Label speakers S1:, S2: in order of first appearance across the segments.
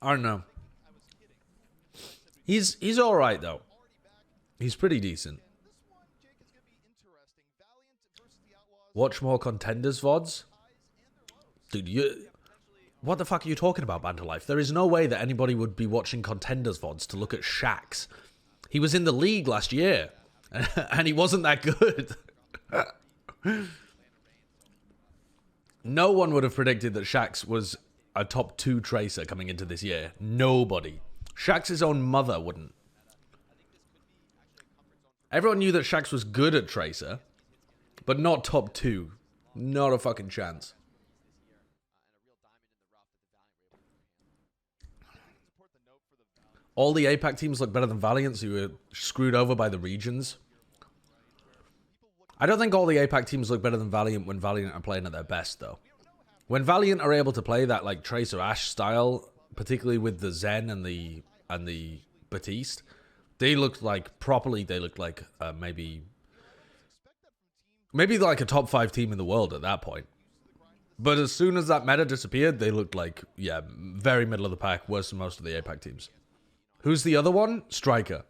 S1: I don't know. He's all right though. He's pretty decent. Watch more Contenders VODs? Dude, what the fuck are you talking about, Banter Life? There is no way that anybody would be watching Contenders VODs to look at Shaxx. He was in the league last year, and he wasn't that good. No one would have predicted that Shaxx was a top 2 tracer coming into this year. Nobody. Shaxx's own mother wouldn't. Everyone knew that Shaxx was good at tracer, but not top 2. Not a fucking chance. All the APAC teams look better than Valiant, so you were screwed over by the regions. I don't think all the APAC teams look better than Valiant when Valiant are playing at their best, though. When Valiant are able to play that like Tracer Ashe style, particularly with the Zen and the Batiste, they looked like properly. They looked like maybe like a top 5 team in the world at that point. But as soon as that meta disappeared, they looked like very middle of the pack, worse than most of the APAC teams. Who's the other one? Striker.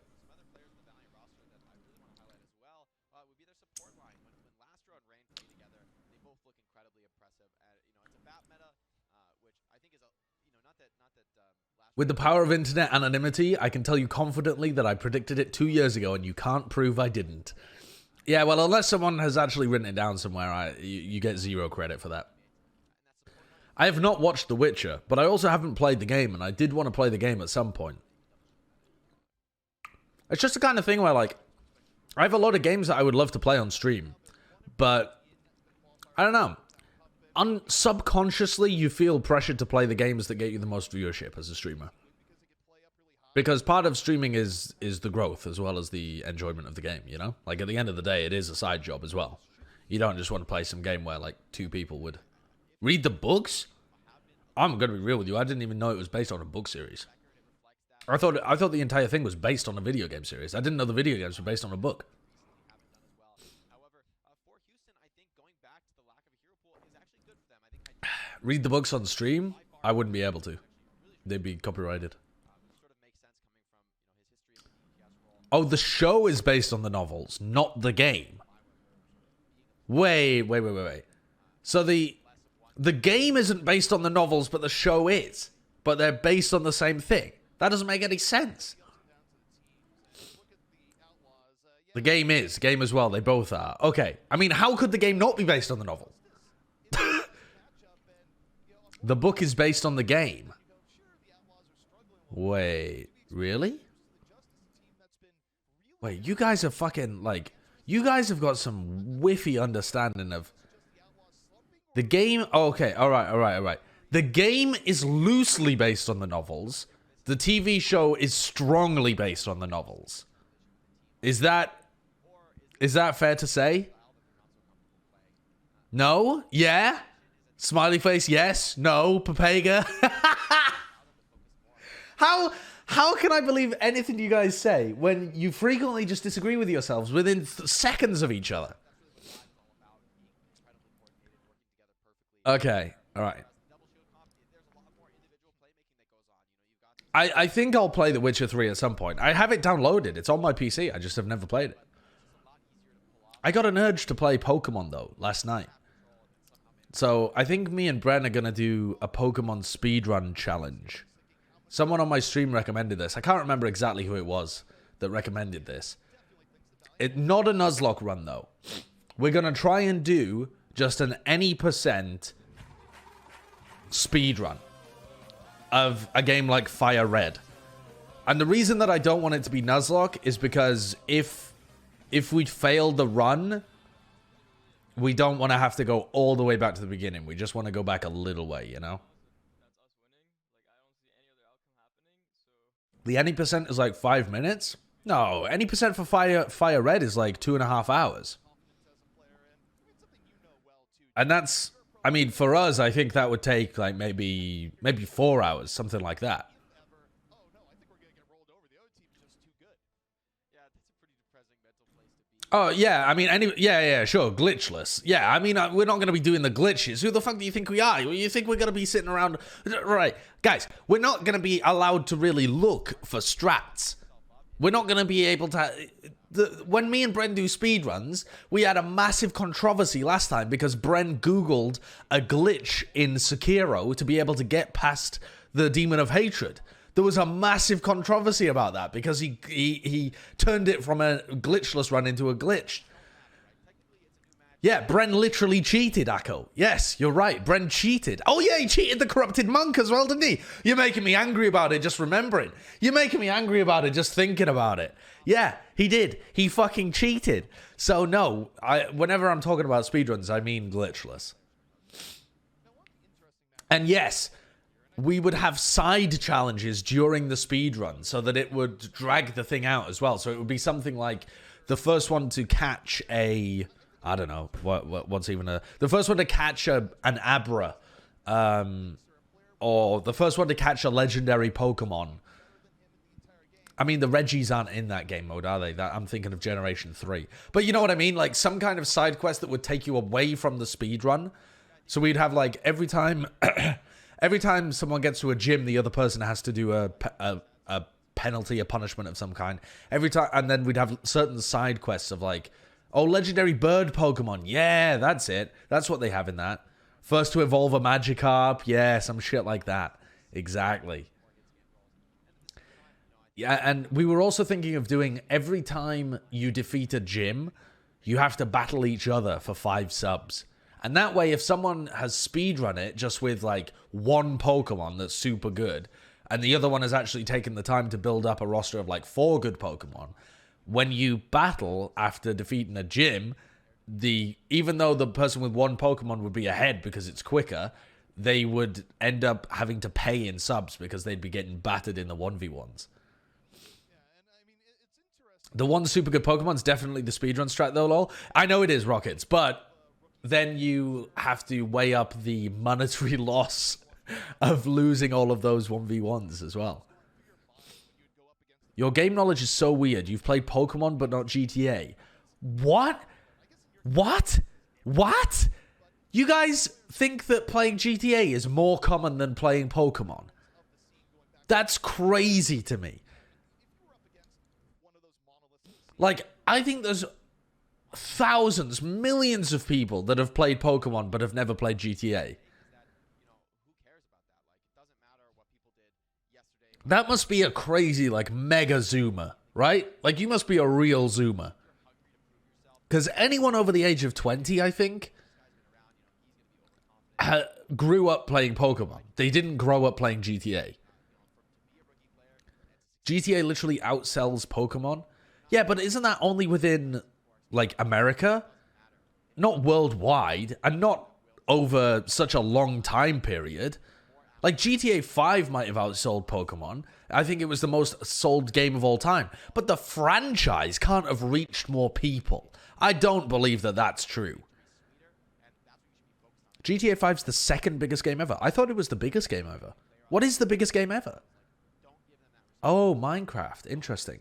S1: With the power of internet anonymity, I can tell you confidently that I predicted it 2 years ago and you can't prove I didn't. Yeah, well, unless someone has actually written it down somewhere, you get 0 credit for that. I have not watched The Witcher, but I also haven't played the game, and I did want to play the game at some point. It's just the kind of thing where, like, I have a lot of games that I would love to play on stream, but I don't know. Subconsciously, you feel pressured to play the games that get you the most viewership as a streamer. Because part of streaming is the growth as well as the enjoyment of the game, you know? Like, at the end of the day, it is a side job as well. You don't just want to play some game where, like, 2 people would read the books? I'm going to be real with you. I didn't even know it was based on a book series. I thought the entire thing was based on a video game series. I didn't know the video games were based on a book. Read the books on stream? I wouldn't be able to. They'd be copyrighted. Oh, the show is based on the novels, not the game. Wait. So the game isn't based on the novels, but the show is. But they're based on the same thing. That doesn't make any sense. The game is. Game as well. They both are. Okay. I mean, how could the game not be based on the novel? The book is based on the game. Wait, really? Wait, you guys are fucking, like, you guys have got some whiffy understanding of the game. Oh, okay, all right. The game is loosely based on the novels. The TV show is strongly based on the novels. Is that fair to say? No? Yeah? Smiley face, yes. No. Papega. How can I believe anything you guys say when you frequently just disagree with yourselves within seconds of each other? Okay. All right. I think I'll play The Witcher 3 at some point. I have it downloaded. It's on my PC. I just have never played it. I got an urge to play Pokemon, though, last night. So I think me and Bren are going to do a Pokemon speedrun challenge. Someone on my stream recommended this. I can't remember exactly who it was that recommended this. Not a Nuzlocke run, though. We're going to try and do just an any % speedrun of a game like Fire Red. And the reason that I don't want it to be Nuzlocke is because if we fail the run, we don't want to have to go all the way back to the beginning. We just want to go back a little way, you know? The any % is like 5 minutes? No, any % for Fire Red is like 2.5 hours. And that's, I mean, for us, I think that would take like maybe 4 hours, something like that. Oh, yeah, I mean, sure, glitchless. Yeah, I mean, we're not going to be doing the glitches. Who the fuck do you think we are? You think we're going to be sitting around... Right, guys, we're not going to be allowed to really look for strats. We're not going to be able to... When me and Bren do speedruns, we had a massive controversy last time because Bren Googled a glitch in Sekiro to be able to get past the Demon of Hatred. There was a massive controversy about that because he turned it from a glitchless run into a glitch. Yeah, Bren literally cheated, Akko. Yes, you're right. Bren cheated. Oh, yeah, he cheated the Corrupted Monk as well, didn't he? You're making me angry about it just remembering. You're making me angry about it just thinking about it. Yeah, he did. He fucking cheated. So, no, whenever I'm talking about speedruns, I mean glitchless. And yes... we would have side challenges during the speed run so that it would drag the thing out as well. So it would be something like the first one to catch a... I don't know. What's even a... the first one to catch an Abra. Or the first one to catch a legendary Pokemon. I mean, the Reggies aren't in that game mode, are they? I'm thinking of Generation 3. But you know what I mean? Like, some kind of side quest that would take you away from the speed run. So we'd have, like, every time... every time someone gets to a gym, the other person has to do a penalty, a punishment of some kind. Every time, and then we'd have certain side quests of like, oh, legendary bird Pokemon. Yeah, that's it. That's what they have in that. First to evolve a Magikarp. Yeah, some shit like that. Exactly. Yeah, and we were also thinking of doing every time you defeat a gym, you have to battle each other for 5 subs. And that way, if someone has speedrun it just with, like, one Pokemon that's super good, and the other one has actually taken the time to build up a roster of, like, 4 good Pokemon, when you battle after defeating a gym, even though the person with one Pokemon would be ahead because it's quicker, they would end up having to pay in subs because they'd be getting battered in the 1v1s. The one super good Pokemon's definitely the speedrun strat, though, lol. I know it is, Rockets, but... then you have to weigh up the monetary loss of losing all of those 1v1s as well. Your game knowledge is so weird. You've played Pokemon but not GTA. What? What? What? You guys think that playing GTA is more common than playing Pokemon? That's crazy to me. Like, I think there's... thousands, millions of people that have played Pokemon but have never played GTA. That must be a crazy, like, mega zoomer, right? Like, you must be a real zoomer. Because anyone over the age of 20, I think, grew up playing Pokemon. They didn't grow up playing GTA. GTA literally outsells Pokemon. Yeah, but isn't that only within... like, America? Not worldwide, and not over such a long time period. Like, GTA 5 might have outsold Pokemon. I think it was the most sold game of all time. But the franchise can't have reached more people. I don't believe that that's true. GTA 5's the second biggest game ever. I thought it was the biggest game ever. What is the biggest game ever? Oh, Minecraft. Interesting.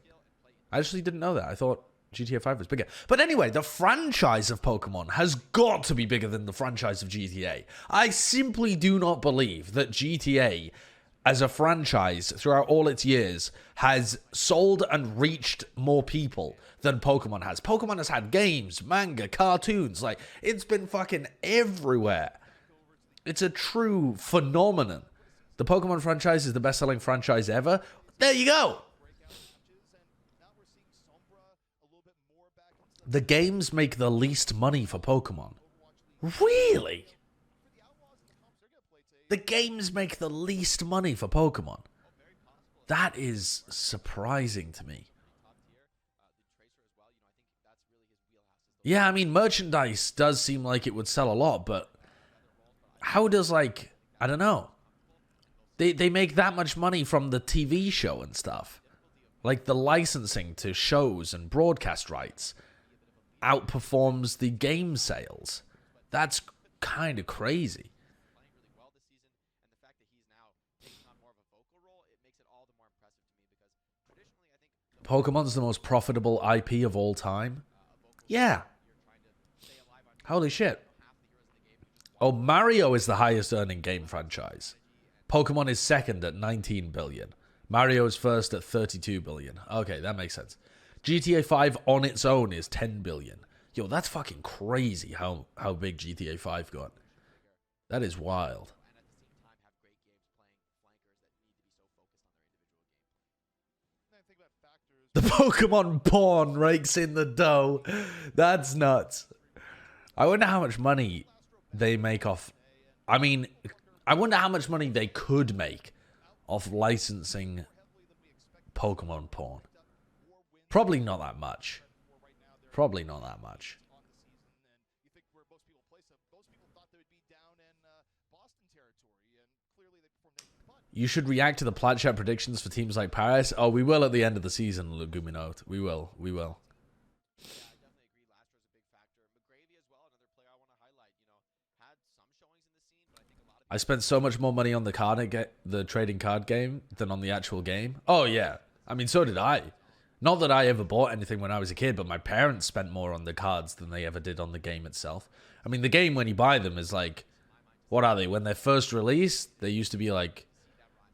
S1: I actually didn't know that. I thought... GTA 5 was bigger. But anyway, the franchise of Pokemon has got to be bigger than the franchise of GTA. I simply do not believe that GTA, as a franchise, throughout all its years, has sold and reached more people than Pokemon has. Pokemon has had games, manga, cartoons. Like, it's been fucking everywhere. It's a true phenomenon. The Pokemon franchise is the best-selling franchise ever. There you go. The games make the least money for Pokemon. Really? The games make the least money for Pokemon. That is surprising to me. Yeah, I mean, merchandise does seem like it would sell a lot, but how does, like, I don't know. They make that much money from the TV show and stuff. Like, the licensing to shows and broadcast rights outperforms the game sales. That's kind of crazy. Pokemon's the most profitable IP of all time. Yeah. Holy shit. Oh, Mario is the highest earning game franchise. Pokemon is second at 19 billion. Mario is first at 32 billion. Okay, that makes sense. GTA 5 on its own is 10 billion. Yo, that's fucking crazy how big GTA 5 got. That is wild. The Pokemon pawn rakes in the dough. That's nuts. I wonder how much money they make off. I mean, I wonder how much money they could make off licensing Pokemon pawn. Probably not that much. Probably not that much. You should react to the plat chat predictions for teams like Paris. Oh, we will at the end of the season, Leguminote. We will. We will. I spent so much more money on the trading card game than on the actual game. Oh, yeah. I mean, so did I. Not that I ever bought anything when I was a kid, but my parents spent more on the cards than they ever did on the game itself. I mean, the game, when you buy them, is like, what are they? When they're first released, they used to be like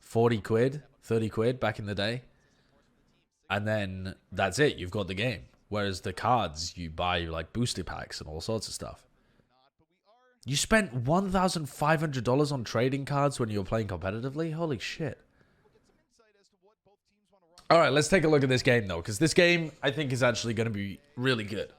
S1: 40 quid, 30 quid back in the day. And then that's it. You've got the game. Whereas the cards, you buy like booster packs and all sorts of stuff. You spent $1,500 on trading cards when you were playing competitively? Holy shit. All right, let's take a look at this game, though, because this game, I think, is actually going to be really good.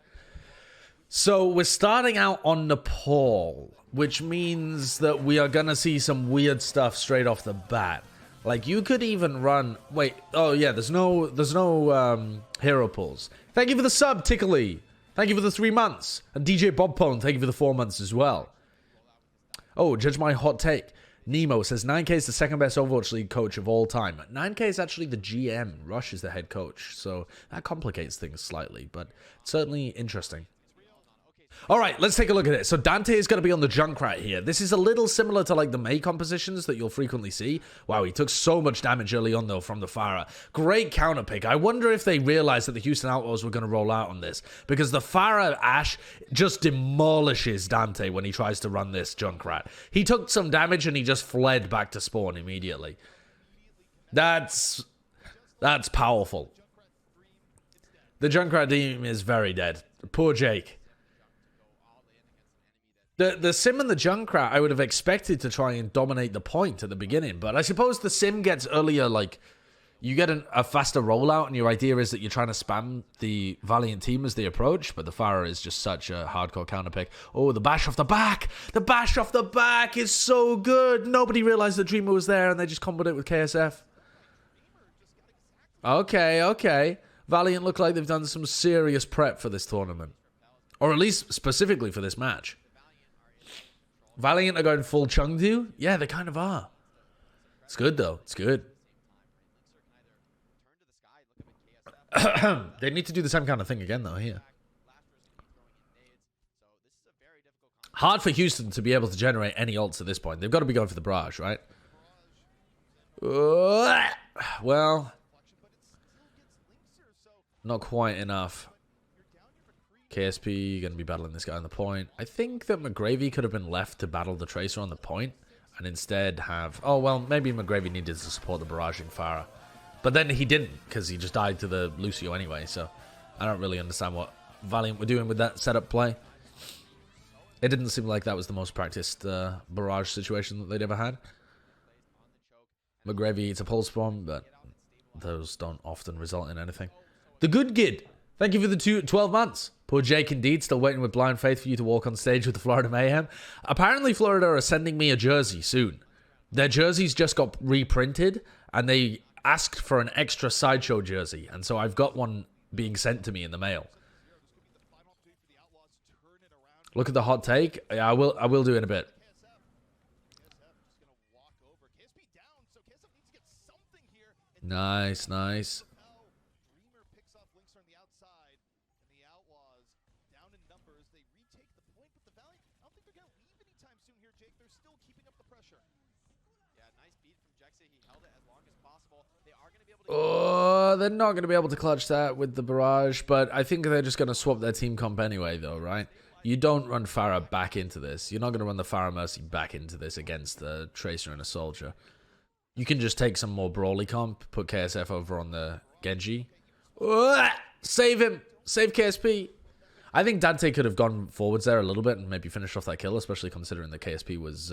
S1: So we're starting out on Nepal, which means that we are going to see some weird stuff straight off the bat. Like, you could even run... Wait, oh, yeah, there's no hero pulls. Thank you for the sub, Tickly. Thank you for the 3 months. And DJ Bob Pone, thank you for the 4 months as well. Oh, judge my hot take. Nemo says 9K is the second best Overwatch League coach of all time. 9K is actually the GM. Rush is the head coach. So that complicates things slightly, but certainly interesting. All right, let's take a look at it. So Dante is going to be on the Junkrat here. This is a little similar to like the Mei compositions that you'll frequently see. Wow, he took so much damage early on though from the Pharah. Great counter pick. I wonder if they realized that the Houston Outlaws were going to roll out on this, because the Pharah Ash just demolishes Dante when he tries to run this Junkrat. He took some damage and he just fled back to spawn immediately. That's powerful. The Junkrat team is very dead. Poor Jake. The Sim and the Junkrat, I would have expected to try and dominate the point at the beginning, but I suppose the Sim gets earlier, like, you get a faster rollout, and your idea is that you're trying to spam the Valiant team as they approach, but the Pharah is just such a hardcore counter pick. Oh, the bash off the back! The bash off the back is so good! Nobody realized the Dreamer was there, and they just comboed it with KSF. Okay. Valiant look like they've done some serious prep for this tournament. Or at least specifically for this match. Valiant are going full Chengdu? Yeah, they kind of are. It's good, though. It's good. They need to do the same kind of thing again, though, here. Hard for Houston to be able to generate any ults at this point. They've got to be going for the barrage, right? Well, not quite enough. KSP going to be battling this guy on the point. I think that McGravy could have been left to battle the Tracer on the point and instead have... Oh, well, maybe McGravy needed to support the barraging Pharah. But then he didn't, because he just died to the Lucio anyway, so I don't really understand what Valiant were doing with that setup play. It didn't seem like that was the most practiced barrage situation that they'd ever had. McGravy eats a pulse bomb, but those don't often result in anything. The Good Gid, thank you for the 12 months. Poor Jake indeed, still waiting with blind faith for you to walk on stage with the Florida Mayhem. Apparently Florida are sending me a jersey soon. Their jerseys just got reprinted, and they asked for an extra Sideshow jersey, and so I've got one being sent to me in the mail. Look at the hot take. Yeah, I will do it in a bit. Nice. Oh, they're not going to be able to clutch that with the barrage, but I think they're just going to swap their team comp anyway, though, right? You don't run Pharah back into this. You're not going to run the Pharah Mercy back into this against the Tracer and a Soldier. You can just take some more Brawly comp, put KSF over on the Genji. Save him! Save KSP! I think Dante could have gone forwards there a little bit and maybe finished off that kill, especially considering the KSP was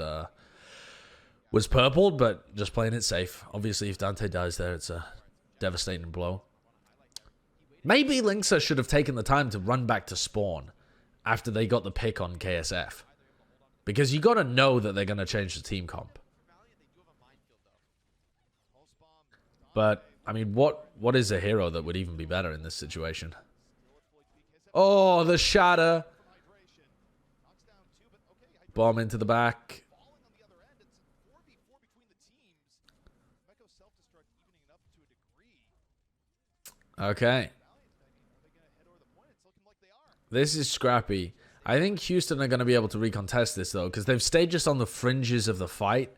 S1: purpled, but just playing it safe. Obviously, if Dante dies there, it's a devastating blow. Maybe Linksa should have taken the time to run back to spawn after they got the pick on KSF. Because you got to know that they're going to change the team comp. But, I mean, what is a hero that would even be better in this situation? Oh, the shatter. Bomb into the back. Okay. This is scrappy. I think Houston are going to be able to recontest this, though, because they've stayed just on the fringes of the fight,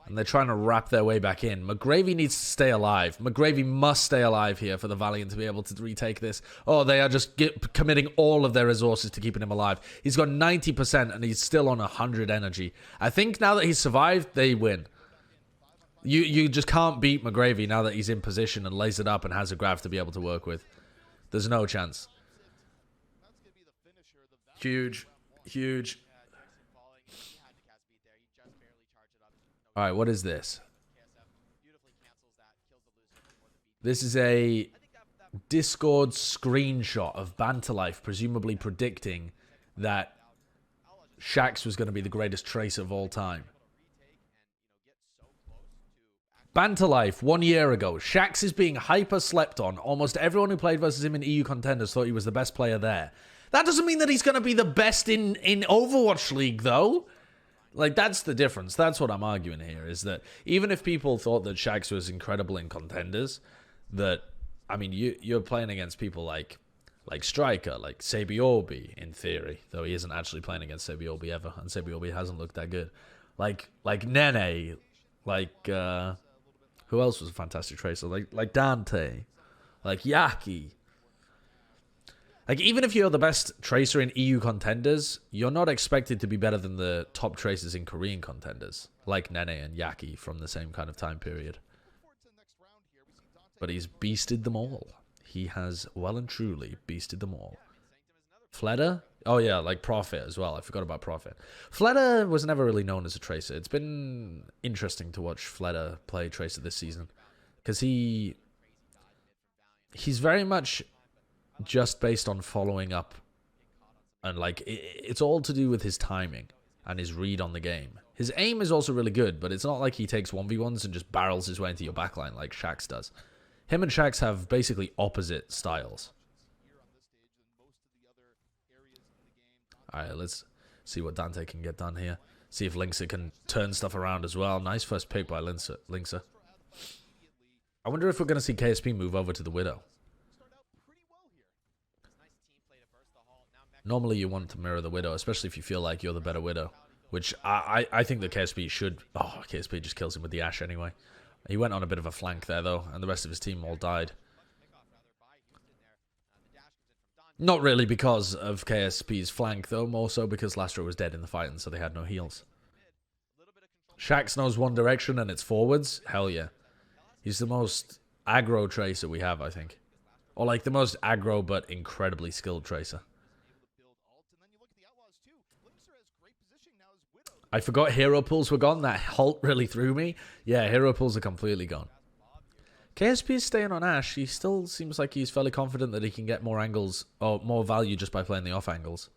S1: and they're trying to wrap their way back in. McGravy needs to stay alive. McGravy must stay alive here for the Valiant to be able to retake this. Oh, they are just committing all of their resources to keeping him alive. He's got 90%, and he's still on 100 energy. I think now that he's survived, they win. You just can't beat McGravy now that he's in position and lays it up and has a grav to be able to work with. There's no chance. Huge. Huge. Alright, what is this? This is a Discord screenshot of Banter Life, presumably predicting that Shaxx was going to be the greatest tracer of all time. Banter Life, 1 year ago. Shaxx is being hyper slept on. Almost everyone who played versus him in EU contenders thought he was the best player there. That doesn't mean that he's going to be the best in Overwatch League, though. Like, that's the difference. That's what I'm arguing here, is that even if people thought that Shaxx was incredible in contenders, that, I mean, you're playing against people like Striker, like Sabiobi, in theory, though he isn't actually playing against Sabiobi ever, and Sabiobi hasn't looked that good. Like Nene, who else was a fantastic tracer? Like Dante, like Yaki. Like, even if you're the best tracer in EU contenders, you're not expected to be better than the top tracers in Korean contenders, like Nene and Yaki from the same kind of time period. But he's beasted them all. He has well and truly beasted them all. Fleda? Oh yeah, like Prophet as well. I forgot about Prophet. Fleda was never really known as a tracer. It's been interesting to watch Fleda play tracer this season, because he's very much just based on following up, and like it's all to do with his timing and his read on the game. His aim is also really good, but it's not like he takes 1v1s and just barrels his way into your backline like Shaxx does. Him and Shaxx have basically opposite styles. Alright, let's see what Dante can get done here. See if Linksa can turn stuff around as well. Nice first pick by Linksa. I wonder if we're going to see KSP move over to the Widow. Normally you want to mirror the Widow, especially if you feel like you're the better Widow. Which I think the KSP should... Oh, KSP just kills him with the Ashe anyway. He went on a bit of a flank there, though, and the rest of his team all died. Not really because of KSP's flank, though, more so because Lastro was dead in the fight, and so they had no heals. Shaxx knows one direction, and it's forwards. Hell yeah. He's the most aggro tracer we have, I think. Or, like, the most aggro but incredibly skilled tracer. I forgot hero pulls were gone. That halt really threw me. Yeah, hero pulls are completely gone. KSP is staying on Ashe. He still seems like he's fairly confident that he can get more angles, or more value just by playing the off angles.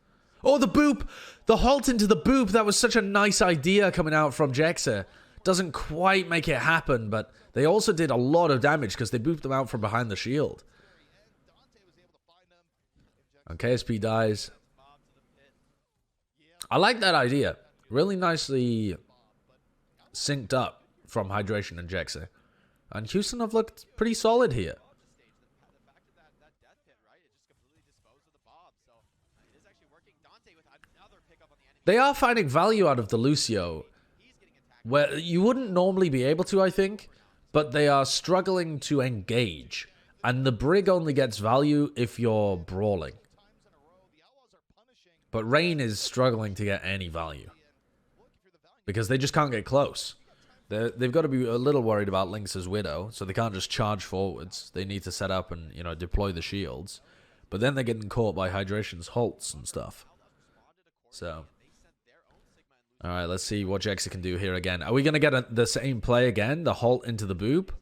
S1: Oh, the boop! The halt into the boop! That was such a nice idea coming out from Jexer. Doesn't quite make it happen, but they also did a lot of damage because they booped them out from behind the shield. And KSP dies. I like that idea. Really nicely synced up from Hydration and Jexer. And Houston have looked pretty solid here. They are finding value out of the Lucio. where you wouldn't normally be able to, I think, but they are struggling to engage. And the Brig only gets value if you're brawling. But Rain is struggling to get any value. Because they just can't get close. They've got to be a little worried about Lynx's Widow, so they can't just charge forwards. They need to set up and, you know, deploy the shields. But then they're getting caught by Hydration's halts and stuff. So, alright, let's see what Jexa can do here again. Are we going to get the same play again? The halt into the boob?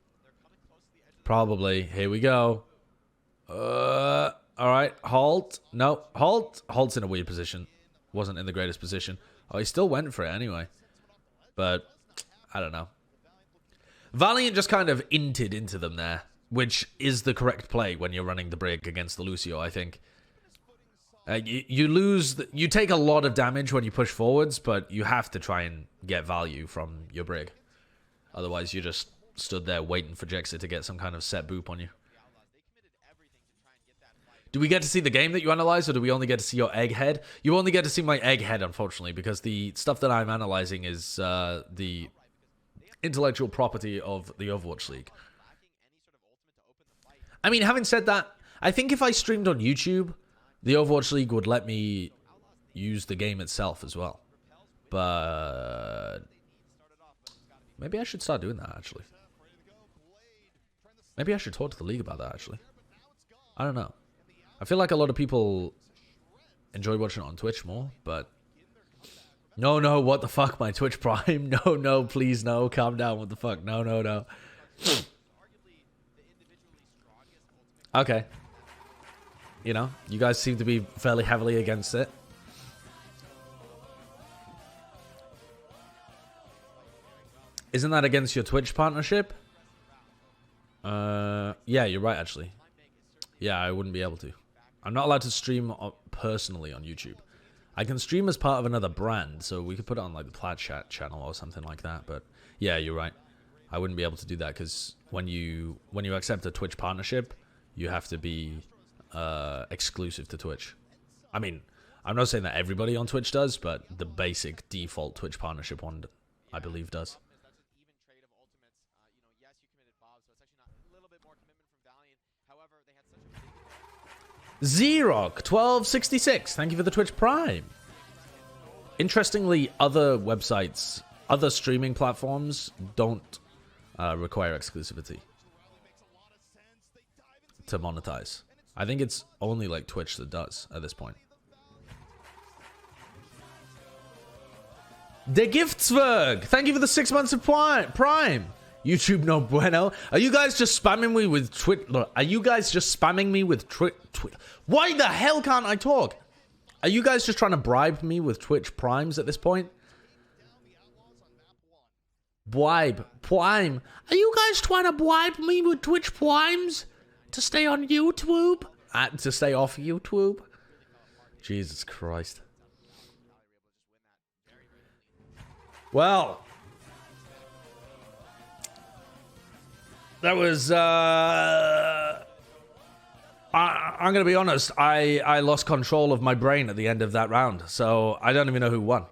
S1: Probably. Here we go. Alright, halt. No, halt. Halt's in a weird position. Wasn't in the greatest position. Oh, he still went for it anyway. But, I don't know. Valiant just kind of inted into them there, which is the correct play when you're running the Brig against the Lucio, I think. You lose... You take a lot of damage when you push forwards, but you have to try and get value from your Brig. Otherwise, you just stood there waiting for Jexa to get some kind of set boop on you. Do we get to see the game that you analyze, or do we only get to see your egghead? You only get to see my egghead, unfortunately, because the stuff that I'm analyzing is the intellectual property of the Overwatch League. I mean, having said that, I think if I streamed on YouTube, the Overwatch League would let me use the game itself as well. But maybe I should start doing that, actually. Maybe I should talk to the league about that, actually. I don't know. I feel like a lot of people enjoy watching it on Twitch more, but... No, what the fuck, my Twitch Prime? No, please, no, calm down, what the fuck? No. Okay. You know, you guys seem to be fairly heavily against it. Isn't that against your Twitch partnership? Yeah, you're right, actually. Yeah, I wouldn't be able to. I'm not allowed to stream personally on YouTube. I can stream as part of another brand, so we could put it on like the Plaid Chat channel or something like that. But yeah, you're right. I wouldn't be able to do that because when you accept a Twitch partnership, you have to be exclusive to Twitch. I mean, I'm not saying that everybody on Twitch does, but the basic default Twitch partnership one, I believe, does. Xerox 1266, thank you for the Twitch Prime. Interestingly, other websites, other streaming platforms don't require exclusivity to monetize. I think it's only like Twitch that does at this point. De Giftsberg, thank you for the 6 months of Prime. YouTube no bueno. Are you guys just spamming me with Are you guys just spamming me with Why the hell can't I talk? Are you guys just trying to bribe me with Twitch Primes at this point? Prime. Are you guys trying to bribe me with Twitch Primes to stay on YouTube? To stay off YouTube? Jesus Christ. Well, that was, I'm going to be honest, I lost control of my brain at the end of that round, so I don't even know who won.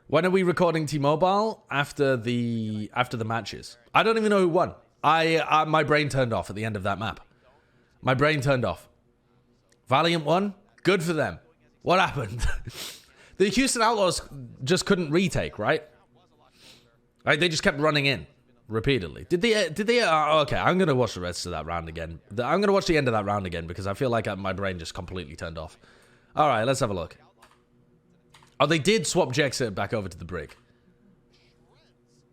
S1: When are we recording T-Mobile? After the matches. I don't even know who won. My brain turned off at the end of that map. My brain turned off. Valiant won? Good for them. What happened? The Houston Outlaws just couldn't retake, right? Right, they just kept running in repeatedly. Did they okay, I'm going to watch the rest of that round again. I'm going to watch the end of that round again because I feel like my brain just completely turned off. All right, let's have a look. Oh, they did swap Jexa back over to the Brig.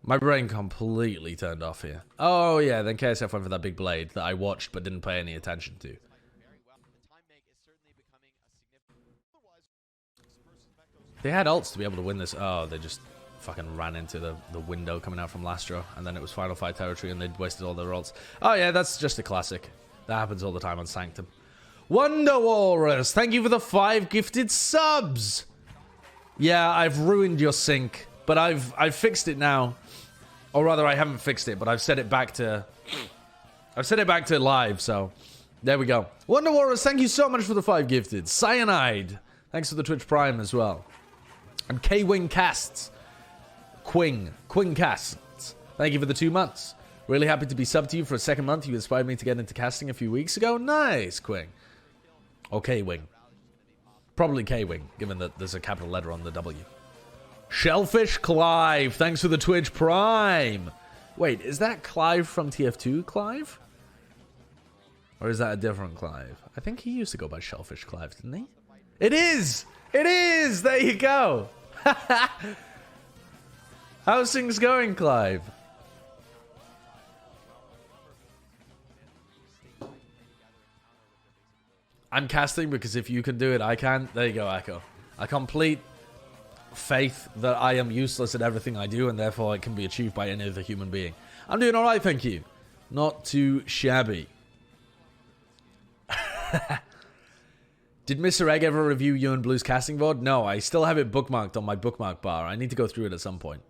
S1: My brain completely turned off here. Oh, yeah, then KSF went for that big blade that I watched but didn't pay any attention to. They had ults to be able to win this. Oh, they just fucking ran into the window coming out from Lastro, and then it was Final Fight territory, and they'd wasted all their ults. Oh, yeah, that's just a classic. That happens all the time on Sanctum. Wonder Walrus, thank you for the 5 gifted subs. Yeah, I've ruined your sync, but I've fixed it now. Or rather, I haven't fixed it, but I've set it back to live, so there we go. Wonder Walrus, thank you so much for the 5 gifted. Cyanide, thanks for the Twitch Prime as well. And K-Wing Casts. Quing Casts. Thank you for the 2 months. Really happy to be subbed to you for a second month. You inspired me to get into casting a few weeks ago. Nice, Quing. Or K-Wing. Probably K-Wing, given that there's a capital letter on the W. Shellfish Clive. Thanks for the Twitch Prime. Wait, is that Clive from TF2 Clive? Or is that a different Clive? I think he used to go by Shellfish Clive, didn't he? It is! It is! There you go! How's things going, Clive? I'm casting because if you can do it, I can. There you go, Echo. A complete faith that I am useless at everything I do and therefore it can be achieved by any other human being. I'm doing alright, thank you. Not too shabby. Did Mr. Egg ever review you and Blue's casting VOD? No, I still have it bookmarked on my bookmark bar. I need to go through it at some point.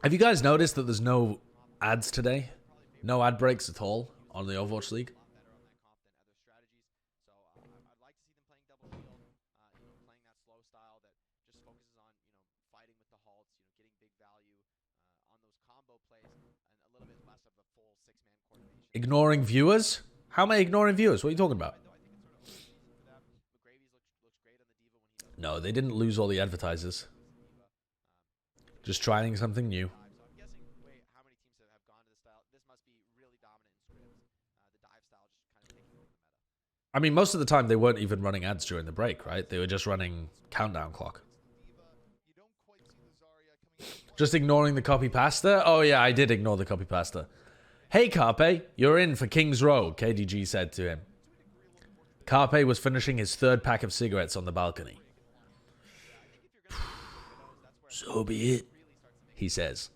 S1: Have you guys noticed that there's no ads today? No ad breaks at all on the Overwatch League? Ignoring viewers? How am I ignoring viewers? What are you talking about? No, they didn't lose all the advertisers. Just trying something new. I mean, most of the time they weren't even running ads during the break, right? They were just running countdown clock. Just ignoring the copy pasta? Oh yeah, I did ignore the copy pasta. Hey Carpe, you're in for King's Row, KDG said to him. Carpe was finishing his 3rd pack of cigarettes on the balcony. So be it, he says.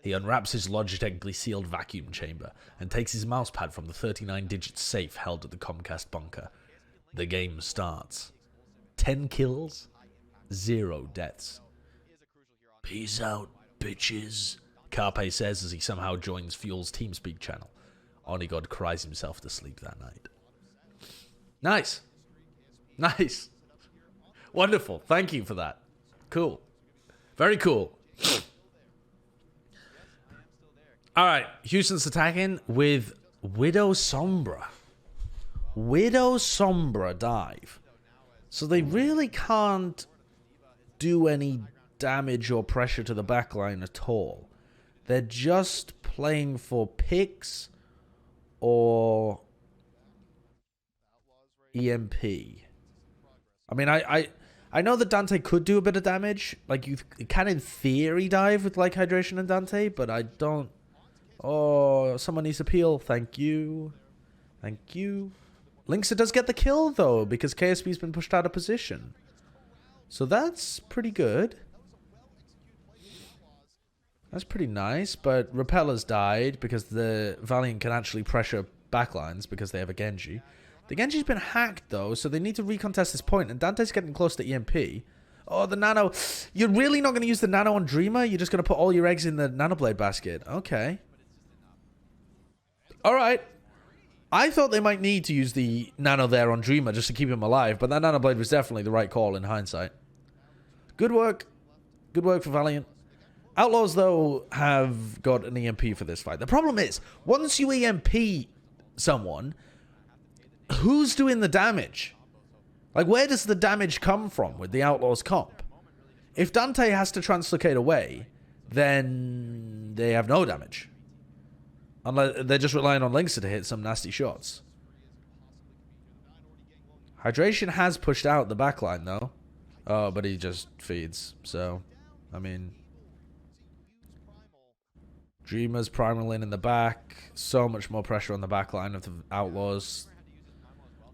S1: He unwraps his Logitech sealed vacuum chamber and takes his mousepad from the 39-digit safe held at the Comcast bunker. The game starts. 10 kills, 0 deaths. Peace out, bitches, Carpe says as he somehow joins Fuel's TeamSpeak channel. Onigod cries himself to sleep that night. Nice. Nice. Wonderful. Thank you for that. Cool. Very cool. Alright, Houston's attacking with Widow Sombra. Widow Sombra dive. So they really can't do any damage or pressure to the backline at all. They're just playing for picks or EMP. I mean, I know that Dante could do a bit of damage. Like, you can in theory dive with, like, Hydration and Dante, but I don't... Oh, someone needs to peel. Thank you. Thank you. Linksa does get the kill, though, because KSP's been pushed out of position. So that's pretty good. That's pretty nice, but Repeller's died because the Valiant can actually pressure backlines because they have a Genji. The Genji's been hacked, though, so they need to recontest this point, and Dante's getting close to EMP. Oh, the Nano. You're really not going to use the Nano on Dreamer? You're just going to put all your eggs in the Nanoblade basket. Okay. Alright. I thought they might need to use the Nano there on Dreamer just to keep him alive, but that Nanoblade was definitely the right call in hindsight. Good work. Good work for Valiant. Outlaws, though, have got an EMP for this fight. The problem is, once you EMP someone, who's doing the damage? Like, where does the damage come from with the Outlaws comp? If Dante has to translocate away, then they have no damage. Unless they're just relying on Linksa to hit some nasty shots. Hydration has pushed out the backline, though. Oh, but he just feeds. So, I mean... Dreamer's primal in the back. So much more pressure on the backline of the Outlaws.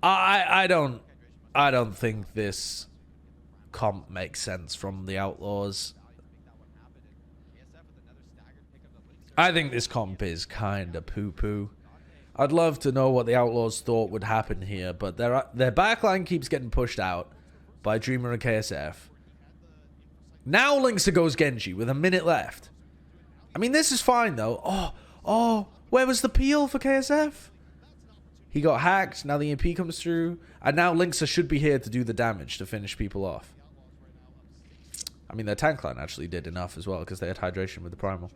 S1: I don't think this comp makes sense from the Outlaws. I think this comp is kind of poo-poo. I'd love to know what the Outlaws thought would happen here, but their backline keeps getting pushed out by Dreamer and KSF. Now Linksa goes Genji with a minute left. I mean, this is fine, though. Oh, where was the peel for KSF? He got hacked. Now the EMP comes through. And now Linksa should be here to do the damage to finish people off. I mean, their tank line actually did enough as well because they had hydration with the primal.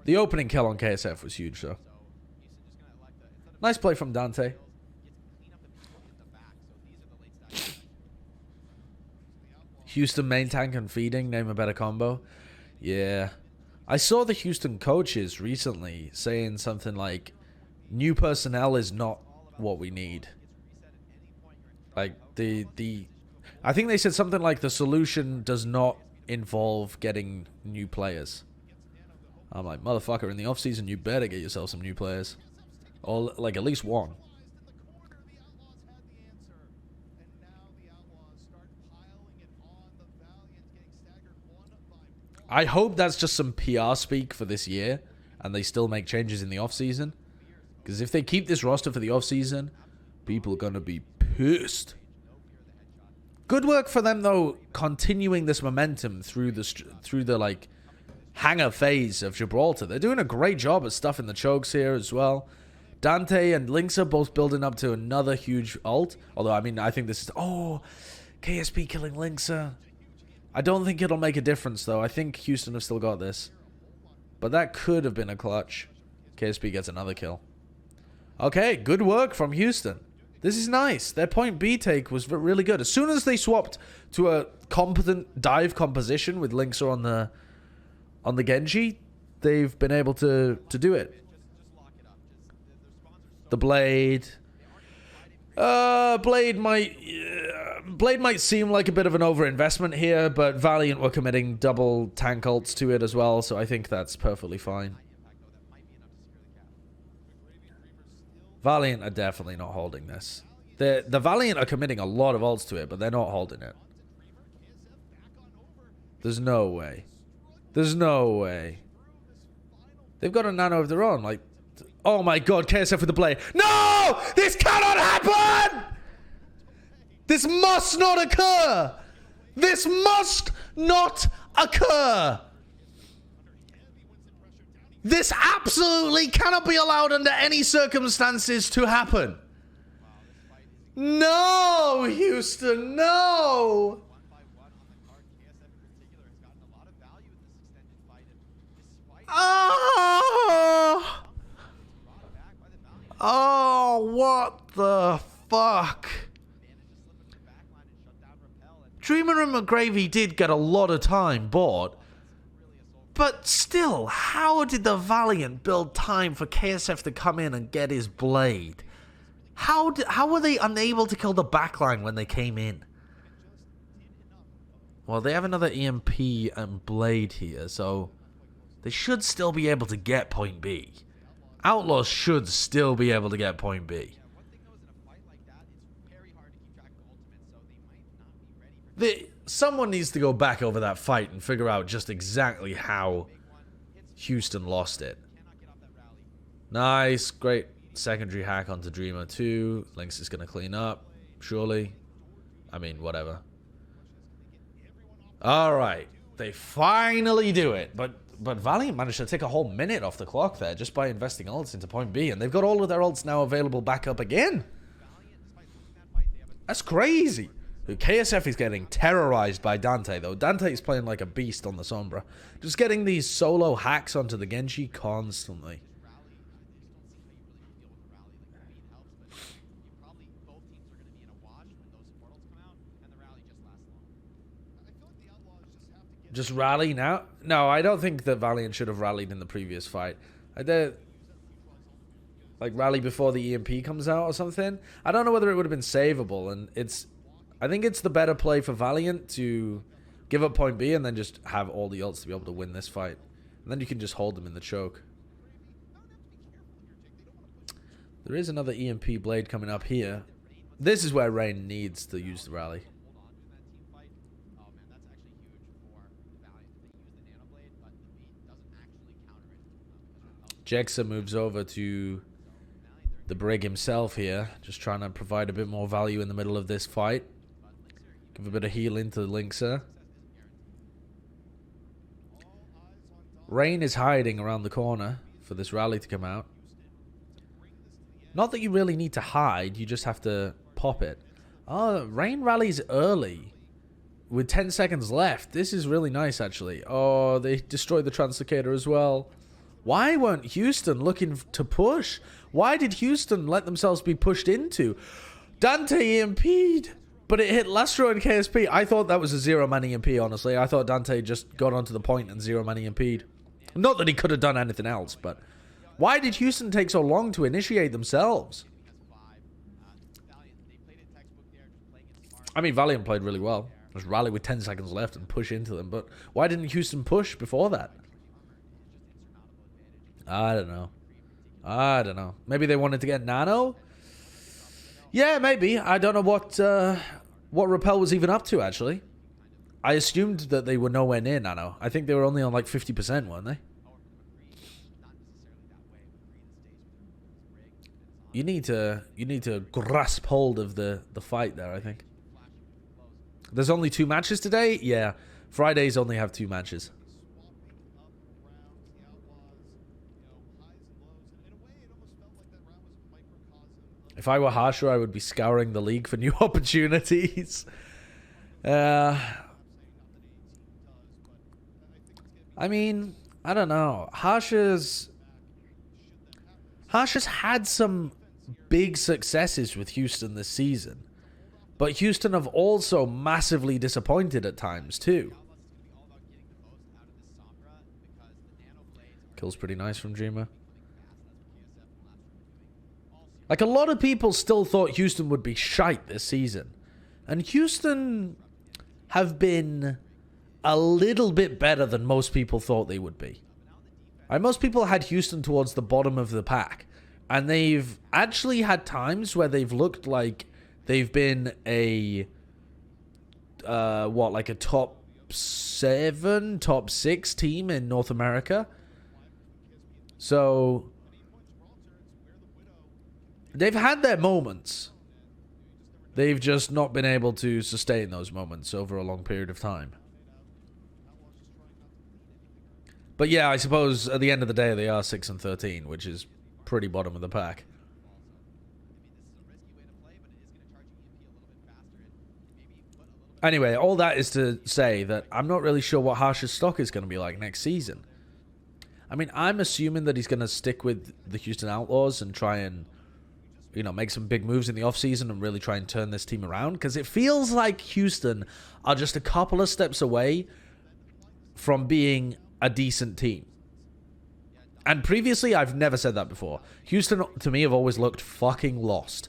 S1: The opening kill on KSF was huge, though. Nice play from Dante. Houston main tank and feeding, name a better combo. Yeah. I saw the Houston coaches recently saying something like, new personnel is not what we need. Like, I think they said something like the solution does not involve getting new players. I'm like, motherfucker, in the offseason, you better get yourself some new players. Or, like, at least one. I hope that's just some PR speak for this year, and they still make changes in the offseason. Because if they keep this roster for the offseason, people are going to be pissed. Good work for them, though, continuing this momentum through the like, hangar phase of Gibraltar. They're doing a great job at stuffing the chokes here as well. Dante and Linksa are both building up to another huge ult. Although, I mean, I think this is... Oh, KSP killing Linksa. I don't think it'll make a difference, though. I think Houston have still got this. But that could have been a clutch. KSP gets another kill. Okay, good work from Houston. This is nice. Their point B take was really good. As soon as they swapped to a competent dive composition with Linksa on the Genji, they've been able to do it. The Blade... Blade might seem like a bit of an overinvestment here, but Valiant were committing double tank ults to it as well, so I think that's perfectly fine. Valiant are definitely not holding this. The Valiant are committing a lot of ults to it, but they're not holding it. There's no way. There's no way. They've got a nano of their own, like... Oh my god, KSF with the play. No! This cannot happen! This must not occur! This must not occur! This absolutely cannot be allowed under any circumstances to happen. No, Houston, no! Oh! Oh, what the fuck? Dreamer and McGravy did get a lot of time bought, but still, how did the Valiant build time for KSF to come in and get his blade? How were they unable to kill the backline when they came in? Well, they have another EMP and blade here, so they should still be able to get point B. Outlaws should still be able to get point B. Someone needs to go back over that fight and figure out just exactly how Houston lost it. Nice, great secondary hack onto Dreamer 2. Lynx is going to clean up, surely. I mean, whatever. Alright, they finally do it, but Valiant managed to take a whole minute off the clock there just by investing ults into point B, and they've got all of their ults now available back up again. That's crazy. KSF is getting terrorized by Dante, though. Dante is playing like a beast on the Sombra. Just getting these solo hacks onto the Genji constantly. Just rally now? No, I don't think that Valiant should have rallied in the previous fight. Like, rally before the EMP comes out or something? I don't know whether it would have been savable, and I think it's the better play for Valiant to give up point B and then just have all the ults to be able to win this fight. And then you can just hold them in the choke. There is another EMP blade coming up here. This is where Rain needs to use the rally. Jexa moves over to the Brig himself here, just trying to provide a bit more value in the middle of this fight. Give a bit of heal into Linksa. Rain is hiding around the corner for this rally to come out. Not that you really need to hide, you just have to pop it. Oh, Rain rallies early with 10 seconds left. This is really nice, actually. Oh, they destroyed the translocator as well. Why weren't Houston looking to push? Why did Houston let themselves be pushed into? Dante EMP'd, but it hit Lastro and KSP. I thought that was a zero-man EMP, honestly. I thought Dante just got onto the point and zero-man EMP'd. Not that he could have done anything else, but why did Houston take so long to initiate themselves? I mean, Valiant played really well. Just rally with 10 seconds left and push into them, but why didn't Houston push before that? I don't know. I don't know. Maybe they wanted to get Nano? Yeah, maybe. I don't know what Repel was even up to, actually. I assumed that they were nowhere near Nano. I think they were only on like 50%, weren't they? You need to grasp hold of the fight there, I think. There's only 2 matches today? Yeah. Fridays only have 2 matches. If I were Harsher, I would be scouring the league for new opportunities. I mean, I don't know. Harsher's had some big successes with Houston this season. But Houston have also massively disappointed at times, too. Kill's pretty nice from Dreamer. Like, a lot of people still thought Houston would be shite this season. And Houston have been a little bit better than most people thought they would be. And most people had Houston towards the bottom of the pack. And they've actually had times where they've looked like they've been a, like a top 7, top 6 team in North America. So they've had their moments. They've just not been able to sustain those moments over a long period of time. But yeah, I suppose at the end of the day, they are 6 and 13, which is pretty bottom of the pack. Anyway, all that is to say that I'm not really sure what Harsh's stock is going to be like next season. I mean, I'm assuming that he's going to stick with the Houston Outlaws and try and, you know, make some big moves in the offseason and really try and turn this team around. Because it feels like Houston are just a couple of steps away from being a decent team. And previously, I've never said that before. Houston, to me, have always looked fucking lost.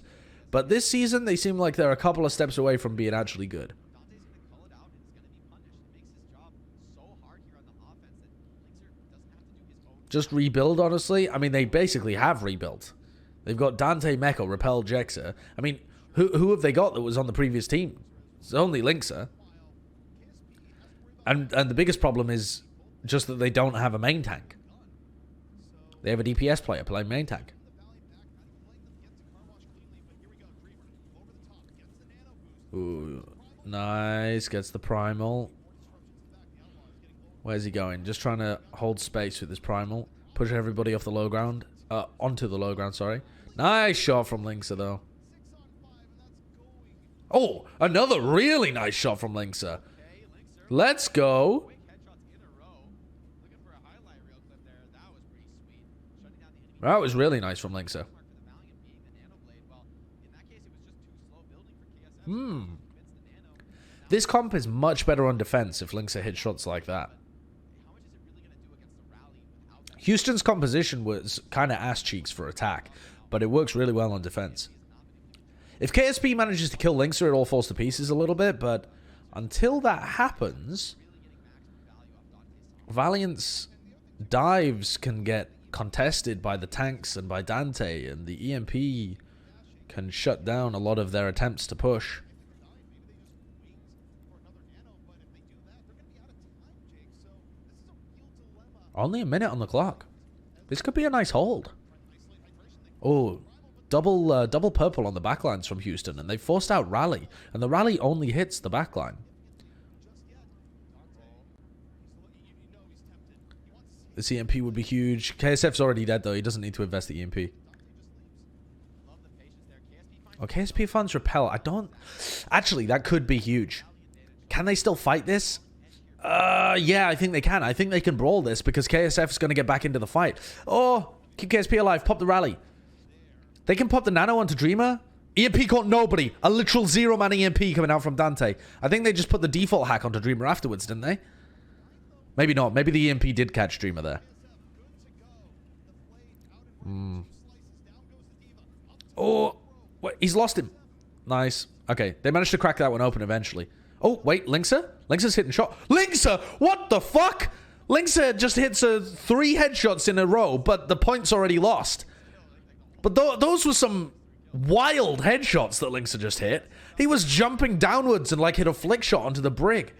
S1: But this season, they seem like they're a couple of steps away from being actually good. Just rebuild, honestly? I mean, they basically have rebuilt. They've got Dante, Mecca, Repel, Jexa. I mean, who have they got that was on the previous team? It's only Linkser. And the biggest problem is just that they don't have a main tank. They have a DPS player playing main tank. Ooh, nice. Gets the primal. Where's he going? Just trying to hold space with his primal. Push everybody off the low ground. Onto the low ground, sorry. Nice shot from Linkser, though. Oh, another really nice shot from Linkser. Let's go. That was really nice from Linkser. This comp is much better on defense if Linkser hits shots like that. Houston's composition was kind of ass cheeks for attack, but it works really well on defense. If KSP manages to kill Linkser, it all falls to pieces a little bit, but until that happens, Valiant's dives can get contested by the tanks and by Dante, and the EMP can shut down a lot of their attempts to push. Only a minute on the clock. This could be a nice hold. Oh, double purple on the backlines from Houston, and they forced out Rally, and the Rally only hits the backline. This EMP would be huge. KSF's already dead, though. He doesn't need to invest the EMP. Oh, KSP funds repel. I don't... Actually, that could be huge. Can they still fight this? Yeah, I think they can. I think they can brawl this because KSF is going to get back into the fight. Oh, keep KSP alive. Pop the rally. They can pop the nano onto Dreamer. EMP caught nobody. A literal 0-man EMP coming out from Dante. I think they just put the default hack onto Dreamer afterwards, didn't they? Maybe not. Maybe the EMP did catch Dreamer there. Oh, wait, he's lost him. Nice. Okay, they managed to crack that one open eventually. Oh, wait, Linkser? Linkser's hitting shot. Linkser! What the fuck? Linkser just hits 3 headshots in a row, but the point's already lost. But those were some wild headshots that Linkser just hit. He was jumping downwards and like hit a flick shot onto the brig.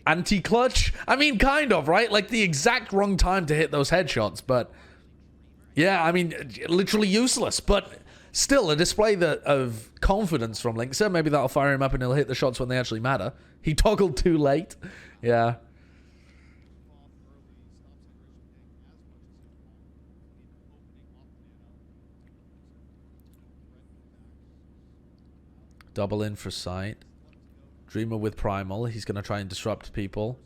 S1: Anti-clutch? I mean, kind of, right? Like the exact wrong time to hit those headshots, but... Yeah, I mean, literally useless, but... Still, a display of confidence from Linkser. Maybe that'll fire him up and he'll hit the shots when they actually matter. He toggled too late. Yeah. Double in for sight. Dreamer with Primal. He's going to try and disrupt people.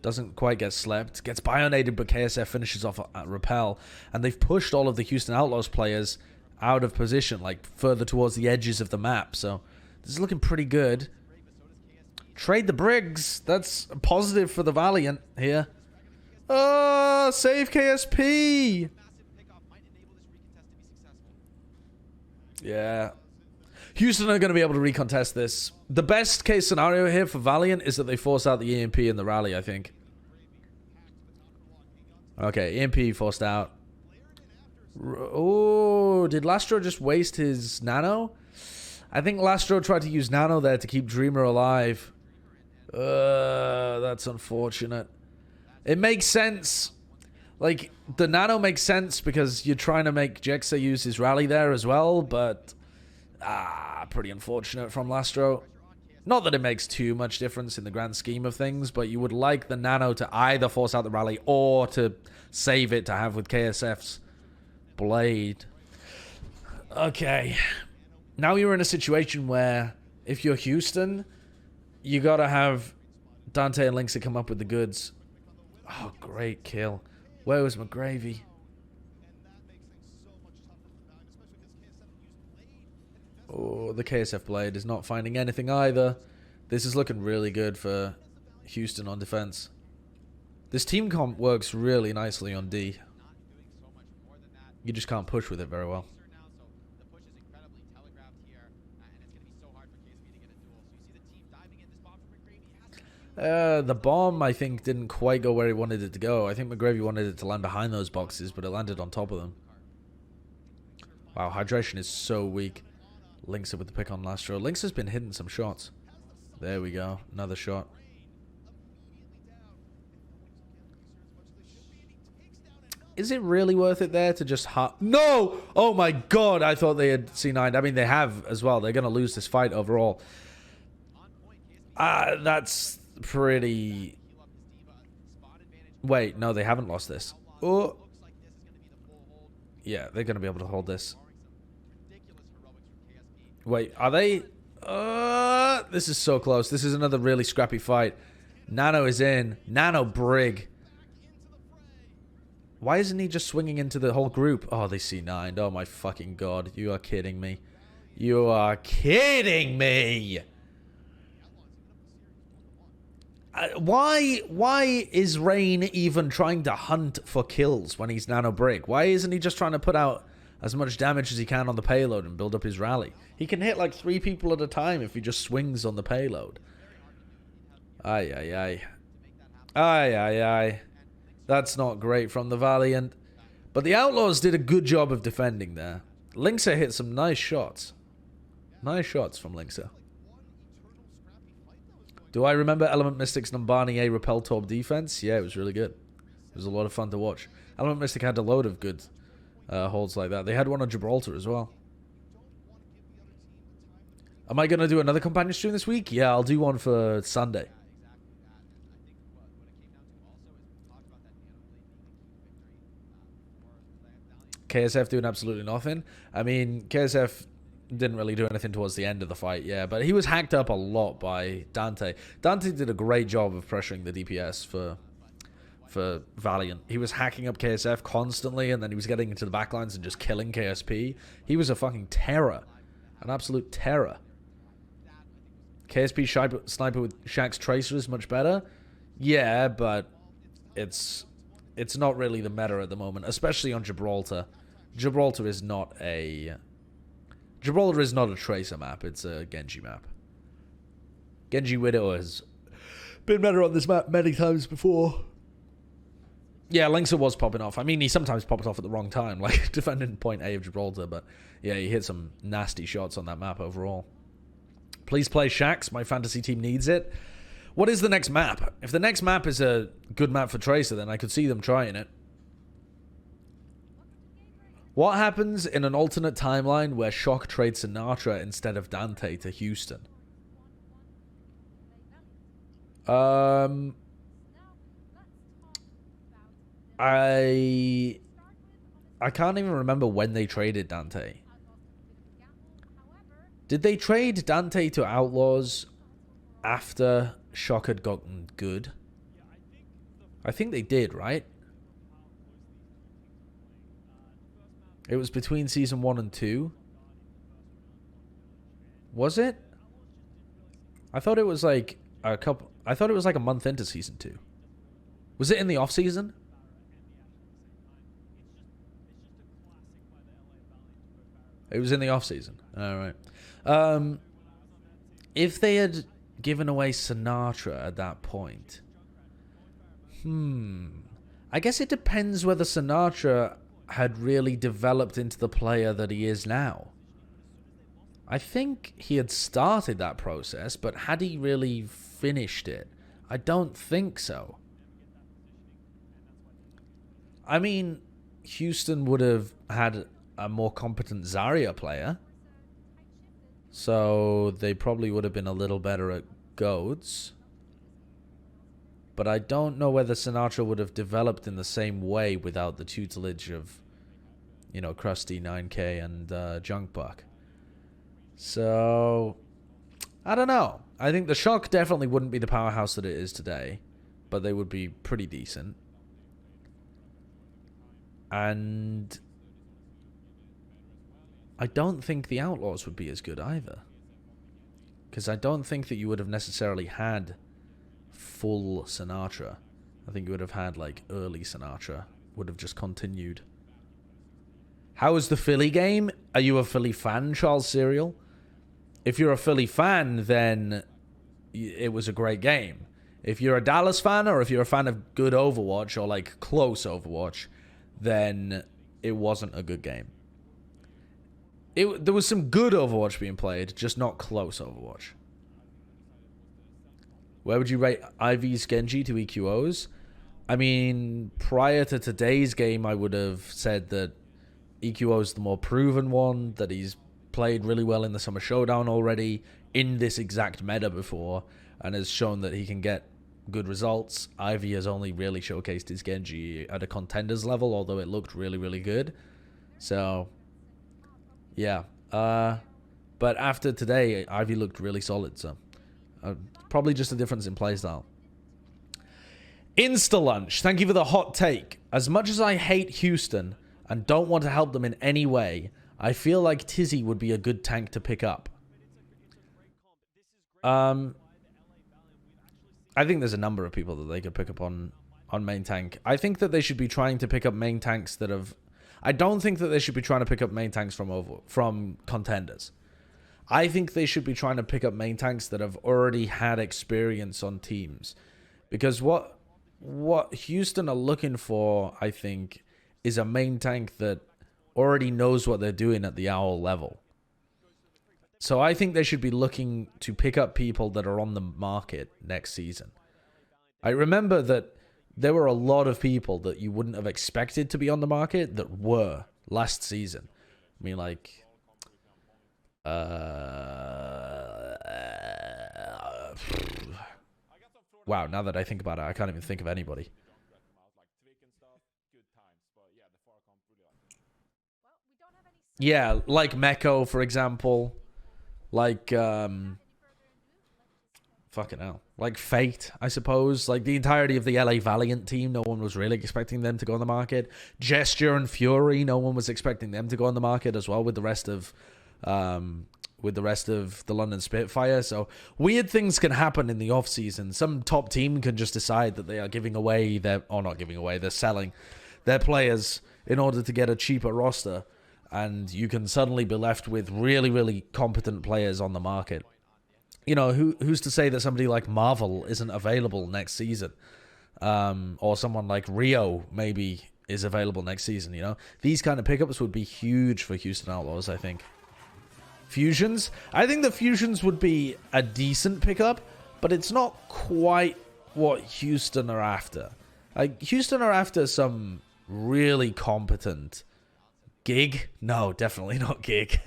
S1: Doesn't quite get slept. Gets bionated, but KSF finishes off at Repel. And they've pushed all of the Houston Outlaws players out of position, like further towards the edges of the map. So this is looking pretty good. Trade the brigs. That's a positive for the Valiant here. Oh, save KSP. Yeah. Houston are going to be able to recontest this. The best case scenario here for Valiant is that they force out the EMP in the rally, I think. Okay, EMP forced out. Oh, did Lastro just waste his nano? I think Lastro tried to use nano there to keep Dreamer alive. That's unfortunate. It makes sense. Like, the nano makes sense because you're trying to make Jexa use his rally there as well, but... pretty unfortunate from Lastro. Not that it makes too much difference in the grand scheme of things, but you would like the nano to either force out the rally or to save it to have with KSF's blade. Okay. Now you're in a situation where if you're Houston, you gotta have Dante and Linkser come up with the goods. Oh, great kill. Where was McGravy? Oh, the KSF blade is not finding anything either. This is looking really good for Houston on defense. This team comp works really nicely on D. You just can't push with it very well. The bomb, I think, didn't quite go where he wanted it to go. I think McGravy wanted it to land behind those boxes, but it landed on top of them. Wow, hydration is so weak. Linkser with the pick on Lastro. Linkser's been hitting some shots. There we go. Another shot. Is it really worth it there to just No! Oh my god, I thought they had C9'd. I mean, they have as well. They're going to lose this fight overall. That's pretty... Wait, no, they haven't lost this. Oh. Yeah, they're going to be able to hold this. Wait, are they? This is so close. This is another really scrappy fight. Nano is in. Nano brig. Why isn't he just swinging into the whole group? Oh, they C9'd. Oh my fucking god. You are kidding me. You are kidding me. Why is Rain even trying to hunt for kills when he's Nano brig? Why isn't he just trying to put out as much damage as he can on the payload and build up his rally? He can hit like 3 people at a time if he just swings on the payload. Ay, ay, ay. Ay, ay, ay. That's not great from the Valiant. But the Outlaws did a good job of defending there. Linkser hit some nice shots. Nice shots from Linkser. Do I remember Element Mystic's Numbani A Repel Torb defense? Yeah, it was really good. It was a lot of fun to watch. Element Mystic had a load of good holds like that. They had one on Gibraltar as well. Am I going to do another companion stream this week? Yeah, I'll do one for Sunday. KSF doing absolutely nothing. I mean, KSF didn't really do anything towards the end of the fight, yeah, but he was hacked up a lot by Dante. Dante did a great job of pressuring the DPS for Valiant. He was hacking up KSF constantly, and then he was getting into the backlines and just killing KSP. He was a fucking terror. An absolute terror. KSP sniper with Shaq's Tracer is much better. Yeah, but it's not really the meta at the moment, especially on Gibraltar. Gibraltar is not a Tracer map, it's a Genji map. Genji Widow has been better on this map many times before. Yeah, Linkser was popping off. I mean, he sometimes popped off at the wrong time, like defending point A of Gibraltar, but yeah, he hit some nasty shots on that map overall. Please play Shax. My fantasy team needs it. What is the next map? If the next map is a good map for Tracer, then I could see them trying it. What happens in an alternate timeline where Shock trades Sinatra instead of Dante to Houston? I can't even remember when they traded Dante. Did they trade Dante to Outlaws after Shock had gotten good? I think they did, right? It was between season 1 and 2. Was it? I thought it was like a month into season 2. Was it in the off season? It was in the off season. All right. If they had given away Sinatra at that point, I guess it depends whether Sinatra had really developed into the player that he is now. I think he had started that process, but had he really finished it? I don't think so. I mean, Houston would have had a more competent Zarya player, so they probably would have been a little better at goads. But I don't know whether Sinatra would have developed in the same way without the tutelage of, you know, Krusty, 9K, and Junkbuck. So, I don't know. I think the Shock definitely wouldn't be the powerhouse that it is today, but they would be pretty decent. And I don't think the Outlaws would be as good either, because I don't think that you would have necessarily had full Sinatra. I think you would have had like early Sinatra, would have just continued. How is the Philly game? Are you a Philly fan, Charles Serial? If you're a Philly fan, then it was a great game. If you're a Dallas fan, or if you're a fan of good Overwatch, or like close Overwatch, then it wasn't a good game. There was some good Overwatch being played, just not close Overwatch. Where would you rate Ivy's Genji to EQOs? I mean, prior to today's game, I would have said that EQO's the more proven one, that he's played really well in the Summer Showdown already, in this exact meta before, and has shown that he can get good results. Ivy has only really showcased his Genji at a contenders level, although it looked really, really good. So, yeah. But after today, Ivy looked really solid, so probably just a difference in playstyle. Insta-Lunch, thank you for the hot take. As much as I hate Houston and don't want to help them in any way, I feel like Tizzy would be a good tank to pick up. I think there's a number of people that they could pick up on main tank. I think that they should be trying to pick up main tanks that have... I don't think that they should be trying to pick up main tanks from contenders. I think they should be trying to pick up main tanks that have already had experience on teams. Because what Houston are looking for, I think, is a main tank that already knows what they're doing at the OWL level. So I think they should be looking to pick up people that are on the market next season. I remember that there were a lot of people that you wouldn't have expected to be on the market that were last season. I mean, like... wow, now that I think about it, I can't even think of anybody. Yeah, like Meko, for example. Like, fucking hell. Like Fate, I suppose. Like the entirety of the LA Valiant team, no one was really expecting them to go on the market. Gesture and Fury, no one was expecting them to go on the market as well with the rest of the London Spitfire. So weird things can happen in the off season. Some top team can just decide that they are giving away their, or not giving away, they're selling their players in order to get a cheaper roster. And you can suddenly be left with really, really competent players on the market. You know, who's to say that somebody like Marvel isn't available next season? Or someone like Rio maybe is available next season, you know? These kind of pickups would be huge for Houston Outlaws, I think. Fusions? I think the Fusions would be a decent pickup, but it's not quite what Houston are after. Like, Houston are after some really competent... Gig? No, definitely not Gig.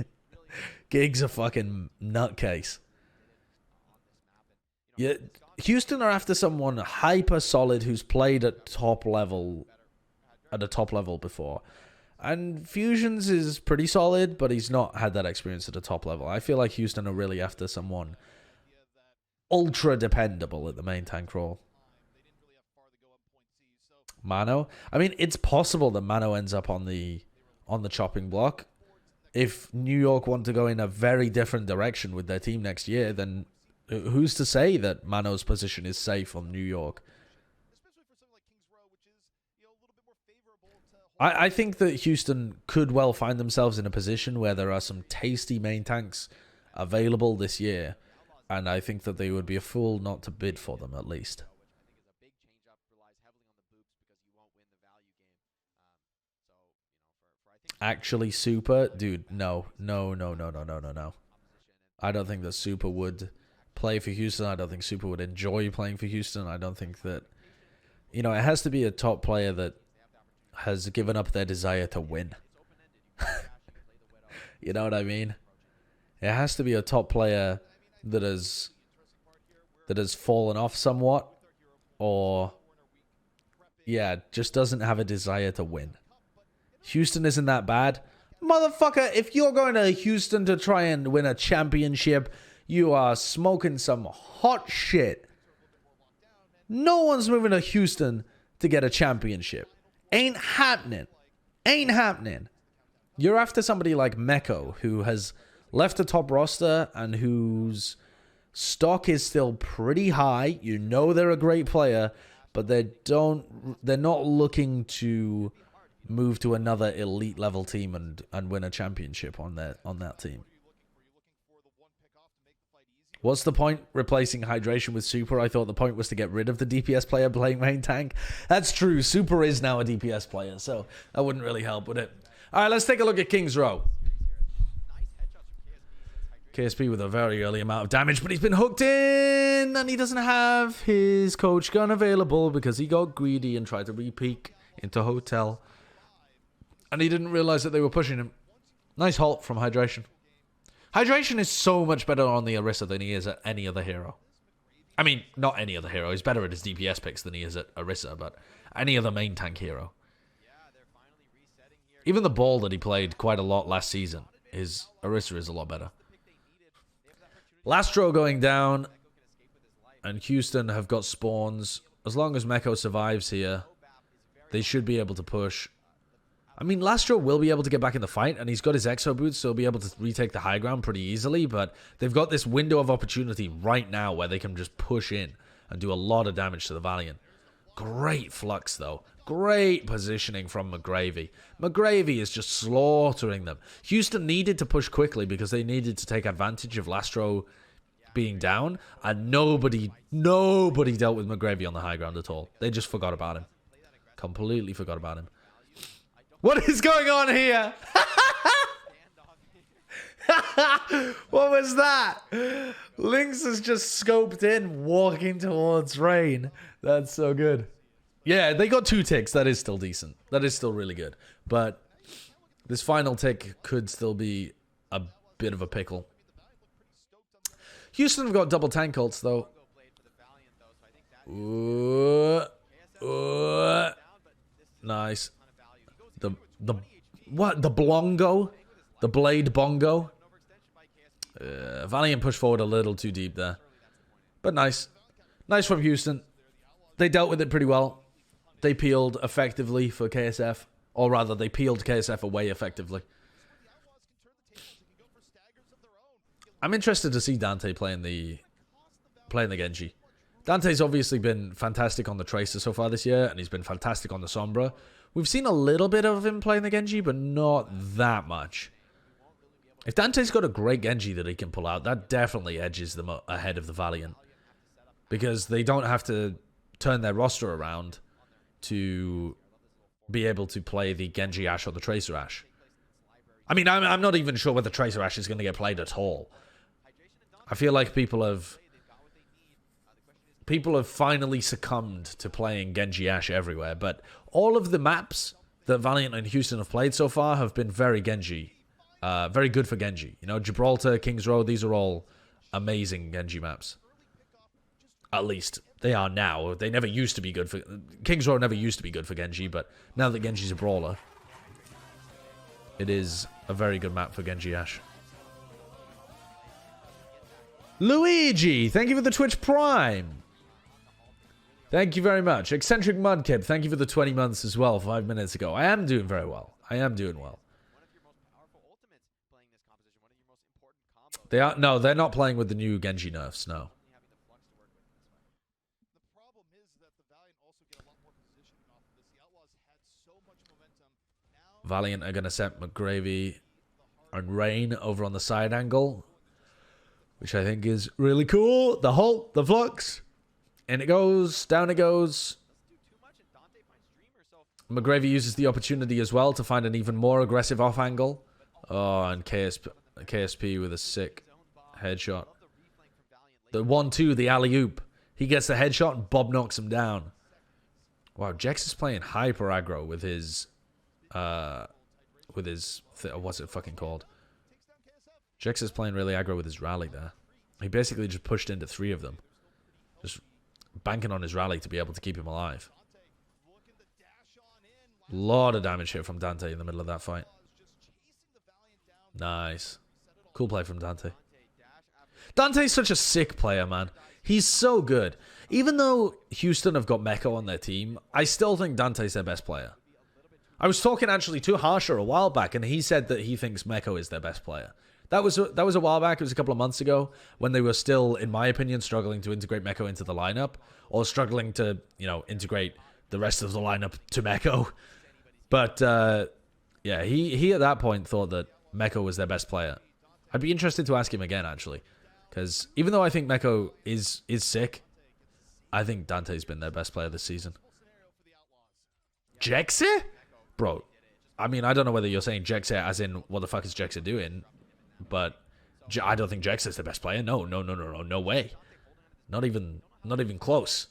S1: Gig's a fucking nutcase. Yeah, Houston are after someone hyper solid who's played at a top level before. And Fusions is pretty solid, but he's not had that experience at a top level. I feel like Houston are really after someone ultra dependable at the main tank role. Mano? I mean, it's possible that Mano ends up on the chopping block. If New York want to go in a very different direction with their team next year, then who's to say that Mano's position is safe on New York? I think that Houston could well find themselves in a position where there are some tasty main tanks available this year, and I think that they would be a fool not to bid for them at least. Actually, Super? Dude, no. No. I don't think that Super would play for Houston. I don't think Super would enjoy playing for Houston. I don't think that... You know, it has to be a top player that has given up their desire to win. You know what I mean? It has to be a top player that has fallen off somewhat, or yeah, just doesn't have a desire to win. Houston isn't that bad. Motherfucker, if you're going to Houston to try and win a championship, you are smoking some hot shit. No one's moving to Houston to get a championship. Ain't happening. Ain't happening. You're after somebody like Meko, who has left the top roster and whose stock is still pretty high. You know they're a great player, but they're not looking to move to another elite level team and win a championship on that team. What's the point replacing hydration with Super? I thought the point was to get rid of the DPS player playing main tank. That's true. Super is now a DPS player, so that wouldn't really help, would it? All right, let's take a look at King's Row. KSP with a very early amount of damage, but he's been hooked in, and he doesn't have his coach gun available because he got greedy and tried to re-peek into Hotel. And he didn't realize that they were pushing him. Nice halt from Hydration. Hydration is so much better on the Orisa than he is at any other hero. I mean, not any other hero. He's better at his DPS picks than he is at Orisa, but any other main tank hero. Even the ball that he played quite a lot last season, his Orisa is a lot better. Lastro going down, and Houston have got spawns. As long as Meko survives here, they should be able to push. I mean, Lastro will be able to get back in the fight, and he's got his Exo boots, so he'll be able to retake the high ground pretty easily, but they've got this window of opportunity right now where they can just push in and do a lot of damage to the Valiant. Great flux, though. Great positioning from McGravy. McGravy is just slaughtering them. Houston needed to push quickly because they needed to take advantage of Lastro being down, and nobody dealt with McGravy on the high ground at all. They just forgot about him. Completely forgot about him. What is going on here? What was that? Lynx has just scoped in, walking towards Rain. That's so good. Yeah, they got 2 ticks. That is still decent. That is still really good. But this final tick could still be a bit of a pickle. Houston have got double tank ults, though. Nice. The Blongo? The Blade Bongo. Valiant pushed forward a little too deep there. But nice. Nice from Houston. They dealt with it pretty well. They peeled effectively for KSF. Or rather, they peeled KSF away effectively. I'm interested to see Dante playing the Genji. Dante's obviously been fantastic on the Tracer so far this year, and he's been fantastic on the Sombra. We've seen a little bit of him playing the Genji, but not that much. If Dante's got a great Genji that he can pull out, that definitely edges them ahead of the Valiant. Because they don't have to turn their roster around to be able to play the Genji Ashe or the Tracer Ashe. I mean, I'm not even sure whether Tracer Ashe is going to get played at all. I feel like people have finally succumbed to playing Genji Ashe everywhere, but all of the maps that Valiant and Houston have played so far have been very Genji. Very good for Genji. You know, Gibraltar, Kings Row, these are all amazing Genji maps. At least they are now. They never used to be good for... Kings Row never used to be good for Genji, but now that Genji's a brawler, it is a very good map for Genji Ashe. Luigi, thank you for the Twitch Prime. Thank you very much. Eccentric Mudkip, thank you for the 20 months as well 5 minutes ago. I am doing very well. I am doing well. No, they're not playing with the new Genji nerfs, no. Valiant are going to set McGravy and Rain over on the side angle, which I think is really cool. The Halt, the Flux, and it goes, down it goes. McGravy uses the opportunity as well to find an even more aggressive off angle. Oh, and KSP with a sick headshot. The 1-2, the alley-oop. He gets the headshot and Bob knocks him down. Wow, Jex is playing hyper aggro with his... what's it fucking called? Jex is playing really aggro with his rally there. He basically just pushed into 3 of them. Just banking on his rally to be able to keep him alive. Lot of damage here from Dante in the middle of that fight. Nice. Cool play from Dante. Dante's such a sick player, man. He's so good. Even though Houston have got Meko on their team, I still think Dante's their best player. I was talking actually to Harsher a while back, and he said that he thinks Meko is their best player. That was a while back. It was a couple of months ago when they were still, in my opinion, struggling to integrate Meko into the lineup, or struggling to, you know, integrate the rest of the lineup to Meko. But yeah, he at that point thought that Meko was their best player. I'd be interested to ask him again, actually, because even though I think Meko is sick, I think Dante's been their best player this season. Jexe? Bro, I mean, I don't know whether you're saying Jexe as in, what the fuck is Jexe doing? But I don't think Jexe is the best player. No way. Not even close.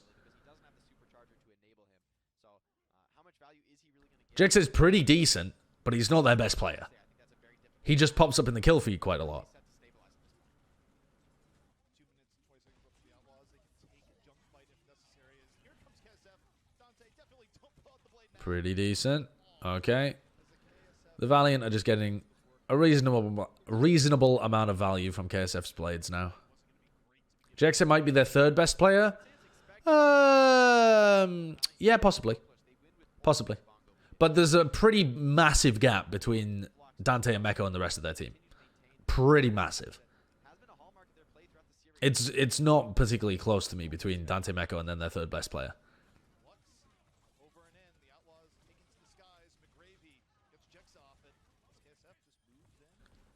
S1: Jexe is pretty decent, but he's not their best player. He just pops up in the kill feed quite a lot. Pretty decent. Okay. The Valiant are just getting a reasonable amount of value from KSF's blades now. Jexe might be their 3rd best player. Yeah, possibly. Possibly. But there's a pretty massive gap between Dante and Meko and the rest of their team. Pretty massive. It's not particularly close to me between Dante, Meko, and then their 3rd best player.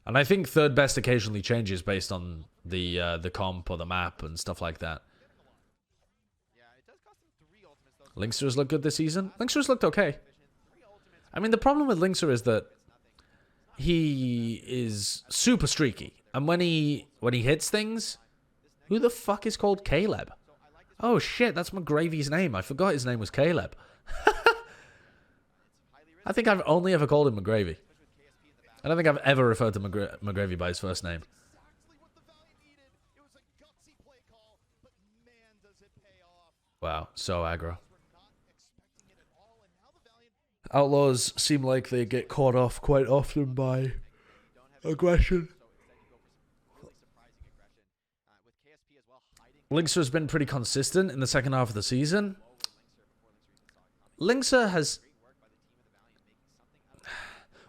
S1: And I think 3rd best occasionally changes based on the comp or the map and stuff like that. Linkster's looked good this season. Linkster's looked okay. I mean, the problem with Linkster is that he is super streaky. And when he hits things, who the fuck is called Caleb? Oh shit, that's McGravy's name. I forgot his name was Caleb. I think I've only ever called him McGravy. I don't think I've ever referred to McGravy by his first name. Wow, so aggro. Outlaws seem like they get caught off quite often by aggression. Linkser has been pretty consistent in the second half of the season. Linkser has...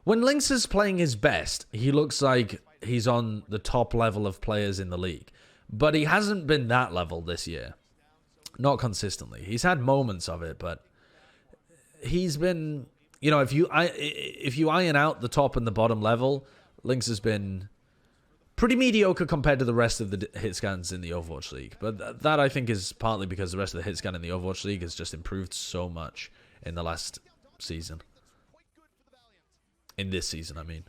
S1: When Linkser's playing his best, he looks like he's on the top level of players in the league. But he hasn't been that level this year. Not consistently. He's had moments of it, but he's been... You know, if you iron out the top and the bottom level, Lynx has been pretty mediocre compared to the rest of the hit scans in the Overwatch League. But that, I think, is partly because the rest of the hit scan in the Overwatch League has just improved so much in the last season. In this season, I mean.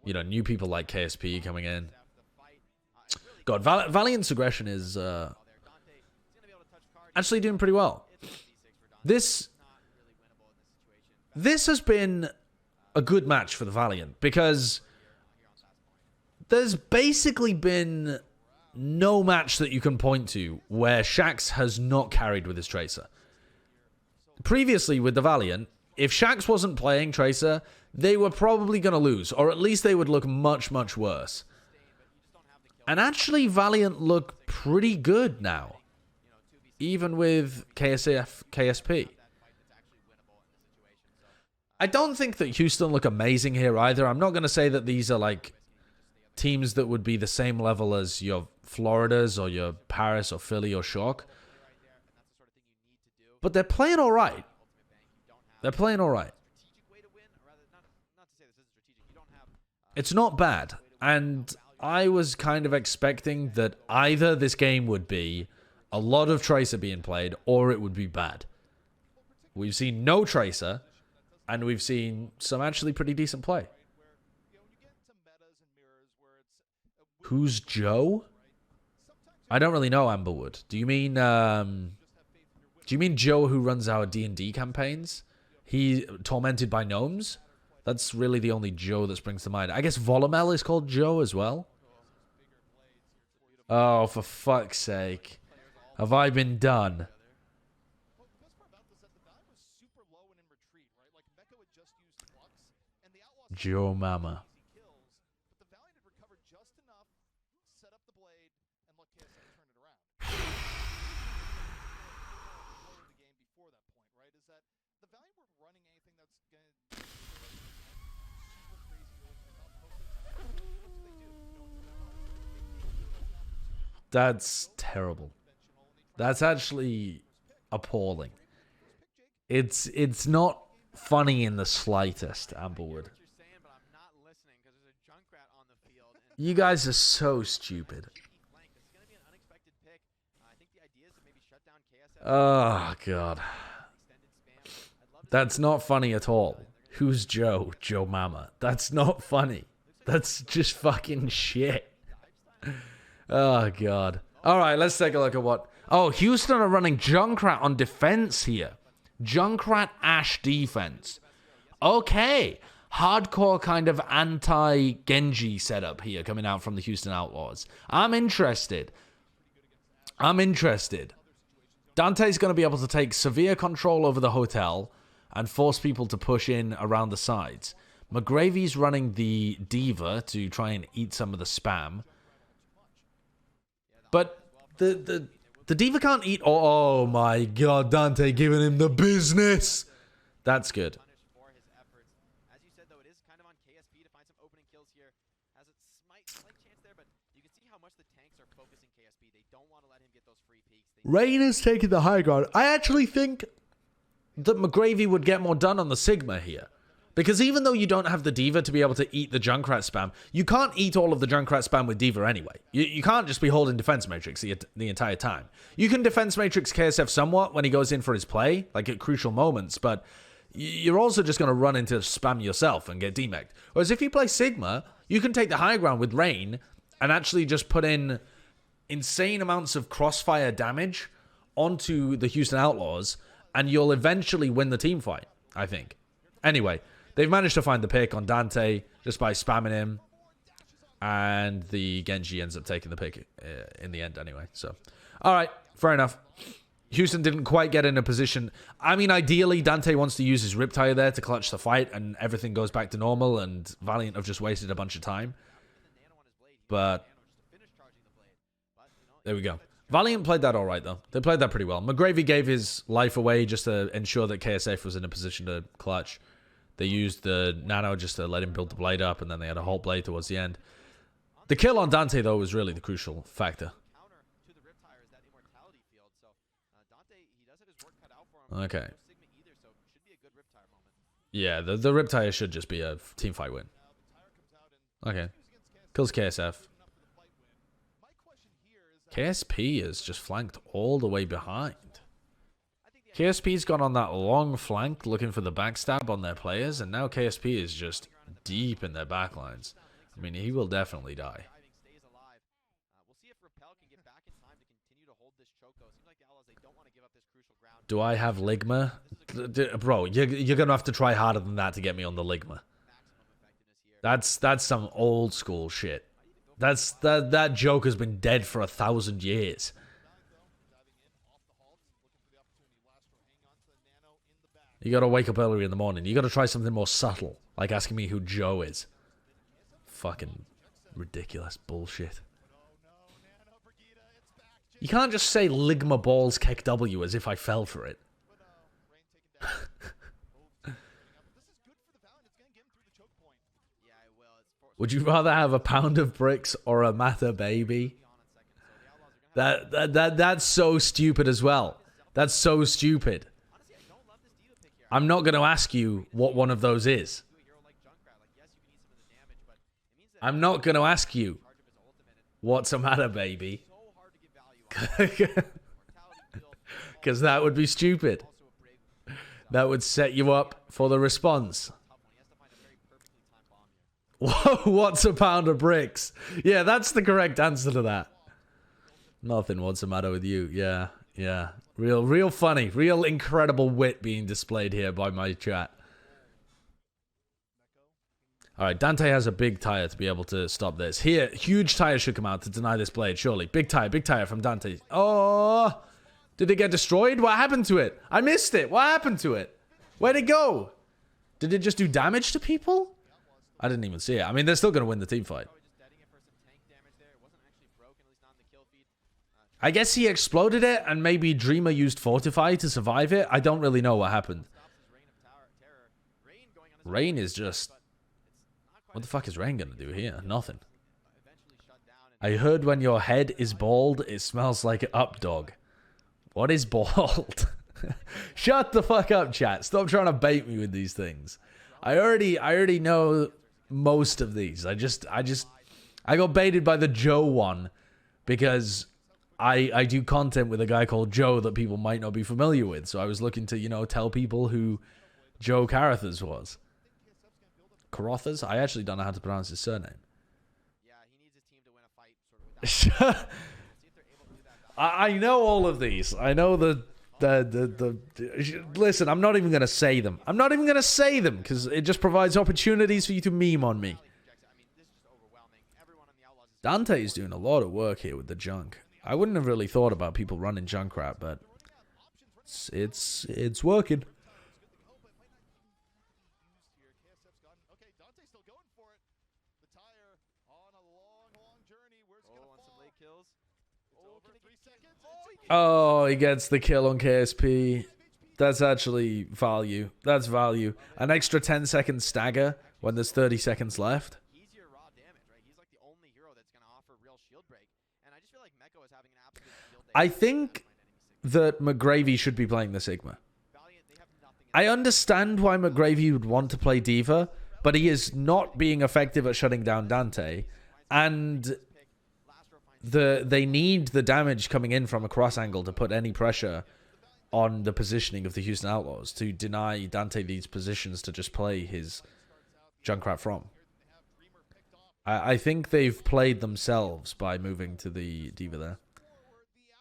S1: You know, new people like KSP coming in. God, Valiant's aggression is actually doing pretty well. This has been a good match for the Valiant because there's basically been no match that you can point to where Shaxx has not carried with his Tracer. Previously with the Valiant, if Shaxx wasn't playing Tracer, they were probably going to lose, or at least they would look much, much worse. And actually, Valiant look pretty good now, even with KSP. I don't think that Houston look amazing here either. I'm not going to say that these are like teams that would be the same level as your Floridas or your Paris or Philly or Shock. But they're playing all right. They're playing all right. It's not bad. And I was kind of expecting that either this game would be a lot of Tracer being played or it would be bad. We've seen no Tracer, and we've seen some actually pretty decent play. Who's Joe? I don't really know Amberwood. Do you mean Joe who runs our D&D campaigns? He tormented by gnomes? That's really the only Joe that springs to mind. I guess Volumel is called Joe as well. Oh, for fuck's sake. Have I been done? Joe Mama. That's terrible. That's actually appalling. It's not funny in the slightest, Amberwood. You guys are so stupid. Oh, God. That's not funny at all. Who's Joe? Joe Mama. That's not funny. That's just fucking shit. Oh, God. All right, let's take a look at what... Oh, Houston are running Junkrat on defense here. Junkrat Ashe defense. Okay. Hardcore kind of anti-Genji setup here coming out from the Houston Outlaws. I'm interested. Dante's going to be able to take severe control over the hotel and force people to push in around the sides. McGravy's running the Diva to try and eat some of the spam. But the Diva can't eat... Oh my God, Dante giving him the business. That's good. Rain is taking the high ground. I actually think that McGravy would get more done on the Sigma here. Because even though you don't have the Diva to be able to eat the Junkrat spam, you can't eat all of the Junkrat spam with Diva anyway. You can't just be holding Defense Matrix the entire time. You can Defense Matrix KSF somewhat when he goes in for his play, like at crucial moments, but you're also just going to run into spam yourself and get demeched. Whereas if you play Sigma, you can take the high ground with Rain and actually just put in insane amounts of crossfire damage onto the Houston Outlaws, and you'll eventually win the team fight, I think. Anyway, they've managed to find the pick on Dante just by spamming him, and the Genji ends up taking the pick in the end anyway. So, all right, fair enough. Houston didn't quite get in a position. I mean, ideally, Dante wants to use his Riptire there to clutch the fight, and everything goes back to normal, and Valiant have just wasted a bunch of time. But there we go. Valiant played that all right, though. They played that pretty well. McGravy gave his life away just to ensure that KSF was in a position to clutch. They used the Nano just to let him build the blade up, and then they had a whole blade towards the end. The kill on Dante, though, was really the crucial factor. Okay. Yeah, the Riptire should just be a team fight win. Okay. Kills KSF. KSP is just flanked all the way behind. KSP's gone on that long flank looking for the backstab on their players, and now KSP is just deep in their backlines. I mean, he will definitely die. Do I have Ligma? Bro, you're going to have to try harder than that to get me on the Ligma. That's some old school shit. That joke has been dead for 1,000 years. You gotta wake up early in the morning. You gotta try something more subtle, like asking me who Joe is. Fucking ridiculous bullshit. You can't just say Ligma balls kick W as if I fell for it. Would you rather have a pound of bricks or a matter baby? That's so stupid as well. That's so stupid. I'm not going to ask you what one of those is. I'm not going to ask you what's a matter baby. Because that would be stupid. That would set you up for the response. What's a pound of bricks? Yeah, that's the correct answer to that. Nothing. What's the matter with you? Yeah. Real funny. Real incredible wit being displayed here by my chat. Alright, Dante has a big tire to be able to stop this. Here, huge tire should come out to deny this blade, surely. Big tire from Dante. Oh! Did it get destroyed? What happened to it? I missed it. What happened to it? Where'd it go? Did it just do damage to people? I didn't even see it. I mean, they're still going to win the team fight. I guess he exploded it, and maybe Dreamer used Fortify to survive it. I don't really know what happened. Rain is just... What the fuck is Rain going to do here? Nothing. I heard when your head is bald, it smells like up dog. What is bald? Shut the fuck up, chat. Stop trying to bait me with these things. I already know most of these. I got baited by the Joe one because I do content with a guy called Joe that people might not be familiar with. So I was looking to, you know, tell people who Joe Carathas was. Carathas? I actually don't know how to pronounce his surname.
S2: Yeah, he needs his team to win a fight.
S1: I know all of these. I know the listen, I'm not even going to say them. I'm not even going to say them because it just provides opportunities for you to meme on me. Dante is doing a lot of work here with the junk. I wouldn't have really thought about people running Junkrat, but it's working. Oh, he gets the kill on KSP. That's actually value. That's value. An extra 10-second stagger when there's 30 seconds left. I think that McGravy should be playing the Sigma. I understand why McGravy would want to play D.Va, but he is not being effective at shutting down Dante, and they need the damage coming in from a cross angle to put any pressure on the positioning of the Houston Outlaws to deny Dante these positions to just play his Junkrat from. I think they've played themselves by moving to the D.Va there.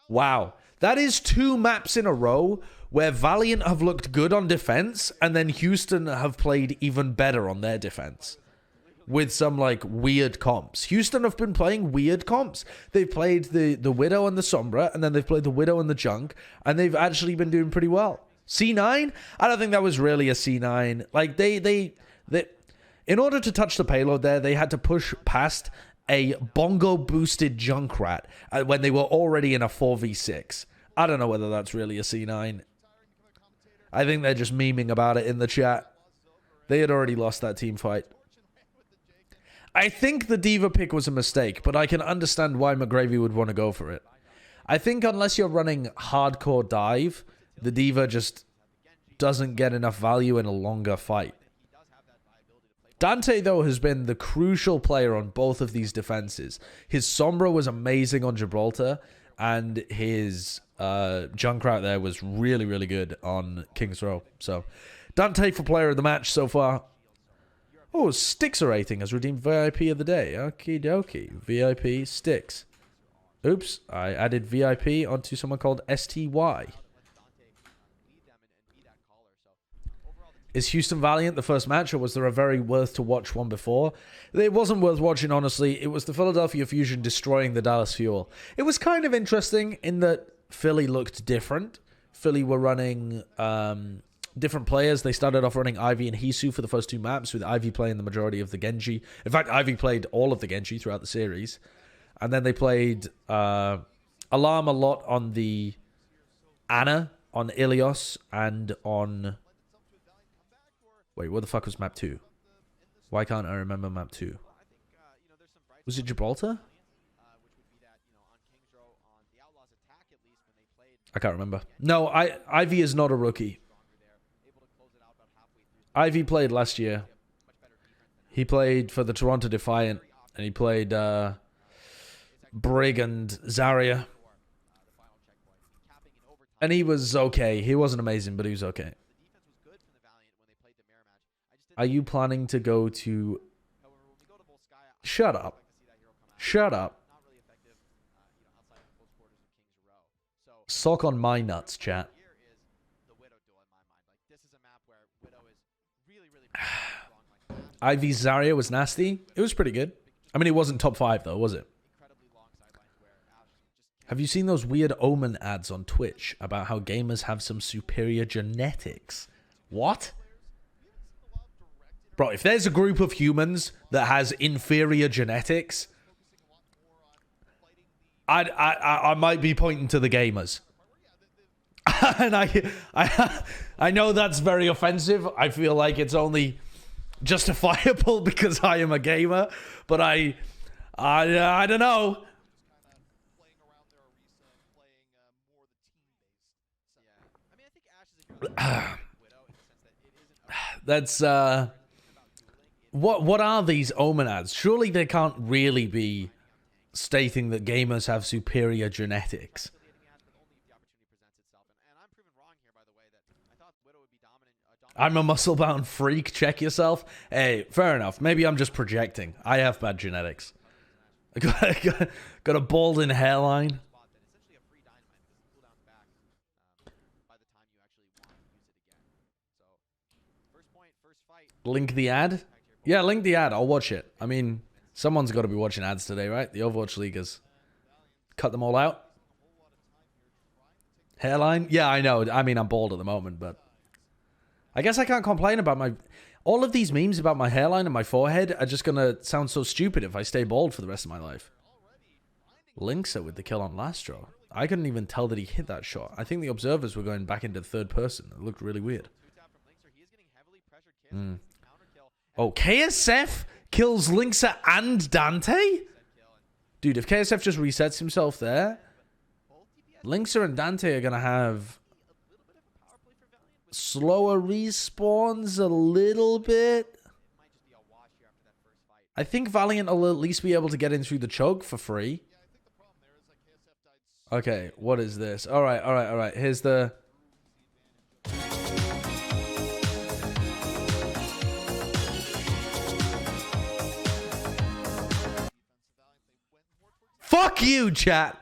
S1: Wow. That is 2 maps in a row where Valiant have looked good on defense and then Houston have played even better on their defense. with some like weird comps. Houston have been playing weird comps. They've played the Widow and the Sombra, and then they've played the Widow and the Junk, and they've actually been doing pretty well. C9? I don't think that was really a C9. Like, they in order to touch the payload there, they had to push past a bongo-boosted Junkrat when they were already in a 4v6. I don't know whether that's really a C9. I think they're just memeing about it in the chat. They had already lost that team fight. I think the D.Va pick was a mistake, but I can understand why McGravy would want to go for it. I think unless you're running hardcore dive, the D.Va just doesn't get enough value in a longer fight. Dante, though, has been the crucial player on both of these defenses. His Sombra was amazing on Gibraltar, and his Junkrat there was really, really good on King's Row. So, Dante for player of the match so far. Oh, Sticks rating has redeemed VIP of the day. Okie dokie. VIP Sticks. Oops, I added VIP onto someone called STY. Is Houston Valiant the first match, or was there a very worth to watch one before? It wasn't worth watching, honestly. It was the Philadelphia Fusion destroying the Dallas Fuel. It was kind of interesting in that Philly looked different. Philly were running different players. They started off running Ivy and Hisu for the first two maps, with Ivy playing the majority of the Genji. In fact, Ivy played all of the Genji throughout the series. And then they played Alarm a lot on the Ana, on Ilios, and on... Wait, what the fuck was map 2? Why can't I remember map 2? Was it Gibraltar? I can't remember. No, Ivy is not a rookie. Ivy played last year. He played for the Toronto Defiant, and he played Brig and Zarya. And he was okay. He wasn't amazing, but he was okay. Are you planning to go to... Shut up. Shut up. Sock on my nuts, chat. Ivy Zarya was nasty. It was pretty good. I mean, it wasn't top 5, though, was it? Have you seen those weird Omen ads on Twitch about how gamers have some superior genetics? What? Bro, if there's a group of humans that has inferior genetics, I might be pointing to the gamers. And I know that's very offensive. I feel like it's only justifiable because I am a gamer, but I don't know. That's what are these Omen ads? Surely they can't really be stating that gamers have superior genetics. I'm a muscle-bound freak. Check yourself. Hey, fair enough. Maybe I'm just projecting. I have bad genetics. I got a balding hairline. Link the ad? Yeah, link the ad. I'll watch it. I mean, someone's got to be watching ads today, right? The Overwatch League has cut them all out. Hairline? Yeah, I know. I mean, I'm bald at the moment, but I guess I can't complain about my... All of these memes about my hairline and my forehead are just going to sound so stupid if I stay bald for the rest of my life. Linksa with the kill on Lastro. I couldn't even tell that he hit that shot. I think the observers were going back into third person. It looked really weird. Oh, KSF kills Linksa and Dante? Dude, if KSF just resets himself there, Linksa and Dante are going to have slower respawns a little bit. I think Valiant will at least be able to get in through the choke for free. Okay, what is this? All right. Here's the... Fuck you, chat.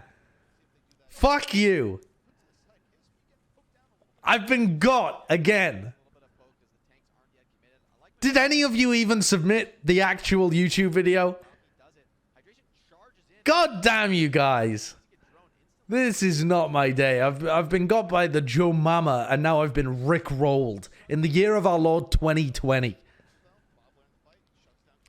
S1: Fuck you. I've been got again. Did any of you even submit the actual YouTube video? God damn you guys. This is not my day. I've been got by the Joe Mama, and now I've been rickrolled in the year of our Lord 2020.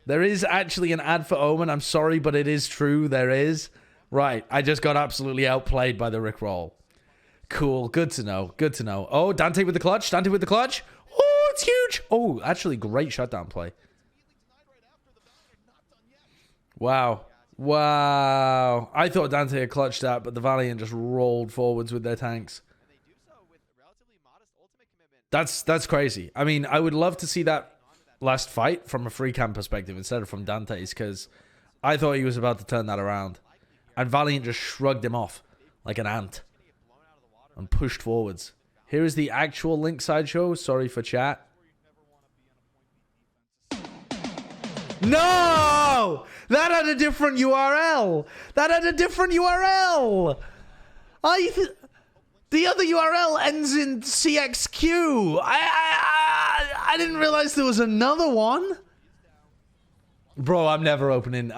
S1: There is actually an ad for Omen. I'm sorry, but it is true. There is. Right. I just got absolutely outplayed by the rickroll. Cool. Good to know. Good to know. Oh, Dante with the clutch. Dante with the clutch. Oh, it's huge. Oh, actually, great shutdown play. Wow. Wow. I thought Dante had clutched that, but the Valiant just rolled forwards with their tanks. That's crazy. I mean, I would love to see that last fight from a free cam perspective instead of from Dante's, because I thought he was about to turn that around. And Valiant just shrugged him off like an ant and pushed forwards. Here is the actual link Sideshow. Sorry for chat. No! That had a different URL. That had a different URL. The other URL ends in CXQ. I didn't realize there was another one. Bro, I'm never opening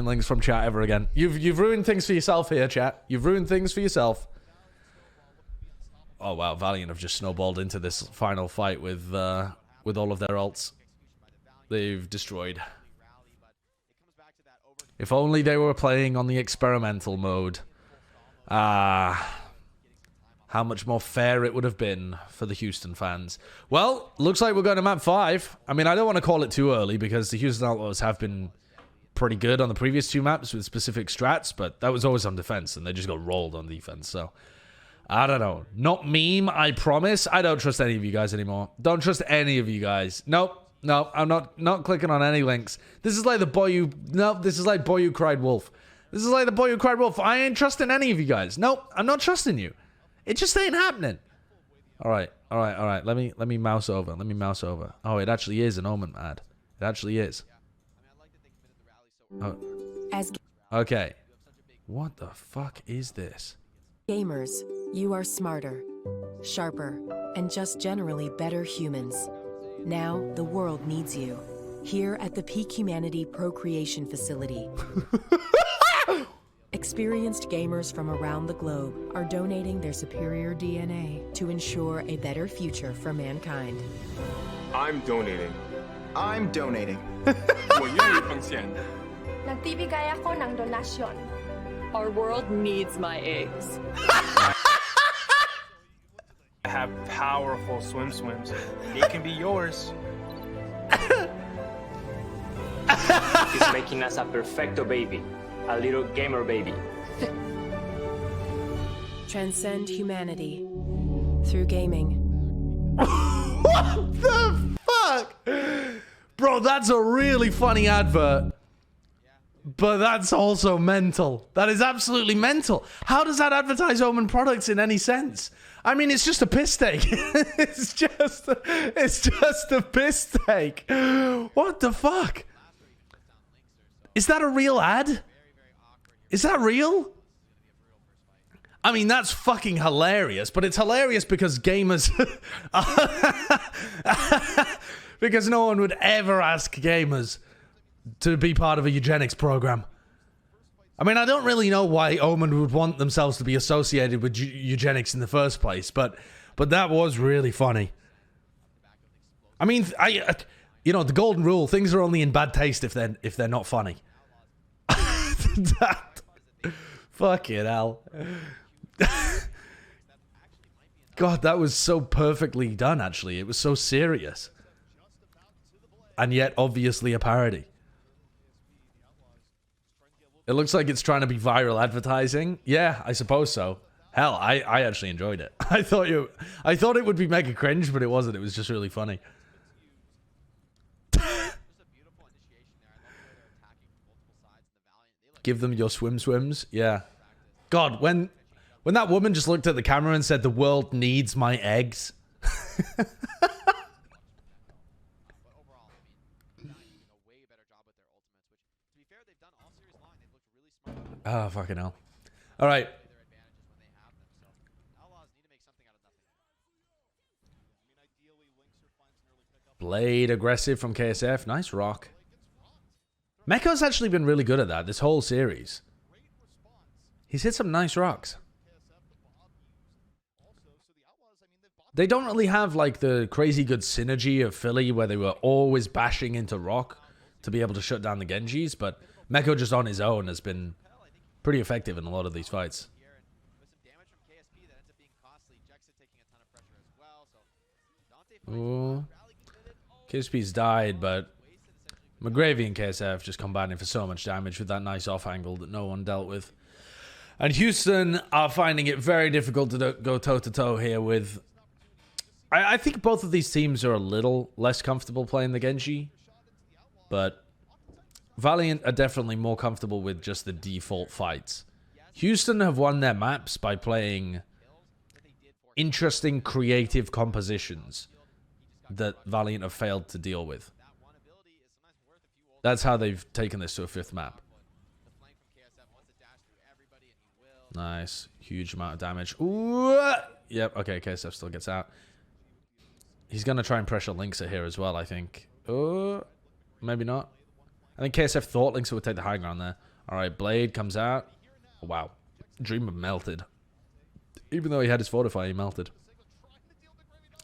S1: links from chat ever again. You've ruined things for yourself here, chat. You've ruined things for yourself. Oh wow, Valiant have just snowballed into this final fight with all of their ults. They've destroyed. If only they were playing on the experimental mode. How much more fair it would have been for the Houston fans. Well, looks like we're going to map 5. I mean, I don't want to call it too early because the Houston Outlaws have been pretty good on the previous 2 maps with specific strats, but that was always on defense, and they just got rolled on defense, so I don't know. Not meme, I promise. I don't trust any of you guys anymore. Don't trust any of you guys. Nope. No, I'm not clicking on any links. This is like the boy who... No, this is like boy who cried wolf. This is like the boy who cried wolf. I ain't trusting any of you guys. Nope, I'm not trusting you. It just ain't happening. All right. Let me mouse over. Let me mouse over. Oh, it actually is an Omen ad. It actually is. Oh. Okay. What the fuck is this?
S3: Gamers, you are smarter, sharper, and just generally better humans. Now, the world needs you. Here at the Peak Humanity Procreation Facility. Experienced gamers from around the globe are donating their superior DNA to ensure a better future for mankind.
S4: I'm donating.
S5: I'm donating.
S4: 我愿意奉献。
S6: Nagbibigay ako ng donasyon.
S7: Our world needs my eggs.
S4: I have powerful swims. They can be yours.
S8: He's making us a perfecto baby. A little gamer baby.
S3: Transcend humanity through gaming.
S1: What the fuck? Bro, that's a really funny advert. But that's also mental. That is absolutely mental. How does that advertise Omen products in any sense? I mean, it's just a piss take. it's just a piss take. What the fuck? Is that a real ad? Is that real? I mean, that's fucking hilarious, but it's hilarious because gamers... because no one would ever ask gamers to be part of a eugenics program. I mean, I don't really know why Omen would want themselves to be associated with eugenics in the first place, but that was really funny. I mean, you know, the golden rule, things are only in bad taste if they're not funny. Fucking hell. God, that was so perfectly done, actually. It was so serious. And yet, obviously, a parody. It looks like it's trying to be viral advertising. Yeah, I suppose so. Hell, I actually enjoyed it. I thought it would be mega cringe, but it wasn't. It was just really funny. Give them your swims. Yeah. God, when that woman just looked at the camera and said, "The world needs my eggs." Oh, fucking hell. All right. Blade aggressive from KSF. Nice rock. Mecho's actually been really good at that this whole series. He's hit some nice rocks. They don't really have like the crazy good synergy of Philly where they were always bashing into rock to be able to shut down the Genjis, but Mecho just on his own has been pretty effective in a lot of these fights. Ooh. KSP's died, but McGravy and KSF just combining for so much damage with that nice off angle that no one dealt with. And Houston are finding it very difficult to go toe-to-toe here with... I think both of these teams are a little less comfortable playing the Genji, but Valiant are definitely more comfortable with just the default fights. Houston have won their maps by playing interesting, creative compositions that Valiant have failed to deal with. That's how they've taken this to a 5th map. Nice. Huge amount of damage. Ooh! Yep, okay, KSF still gets out. He's going to try and pressure Linksa here as well, I think. Oh, maybe not. I think KSF thought Linksa would take the high ground there. Alright, Blade comes out. Oh, wow. Dreamer melted. Even though he had his Fortify, he melted.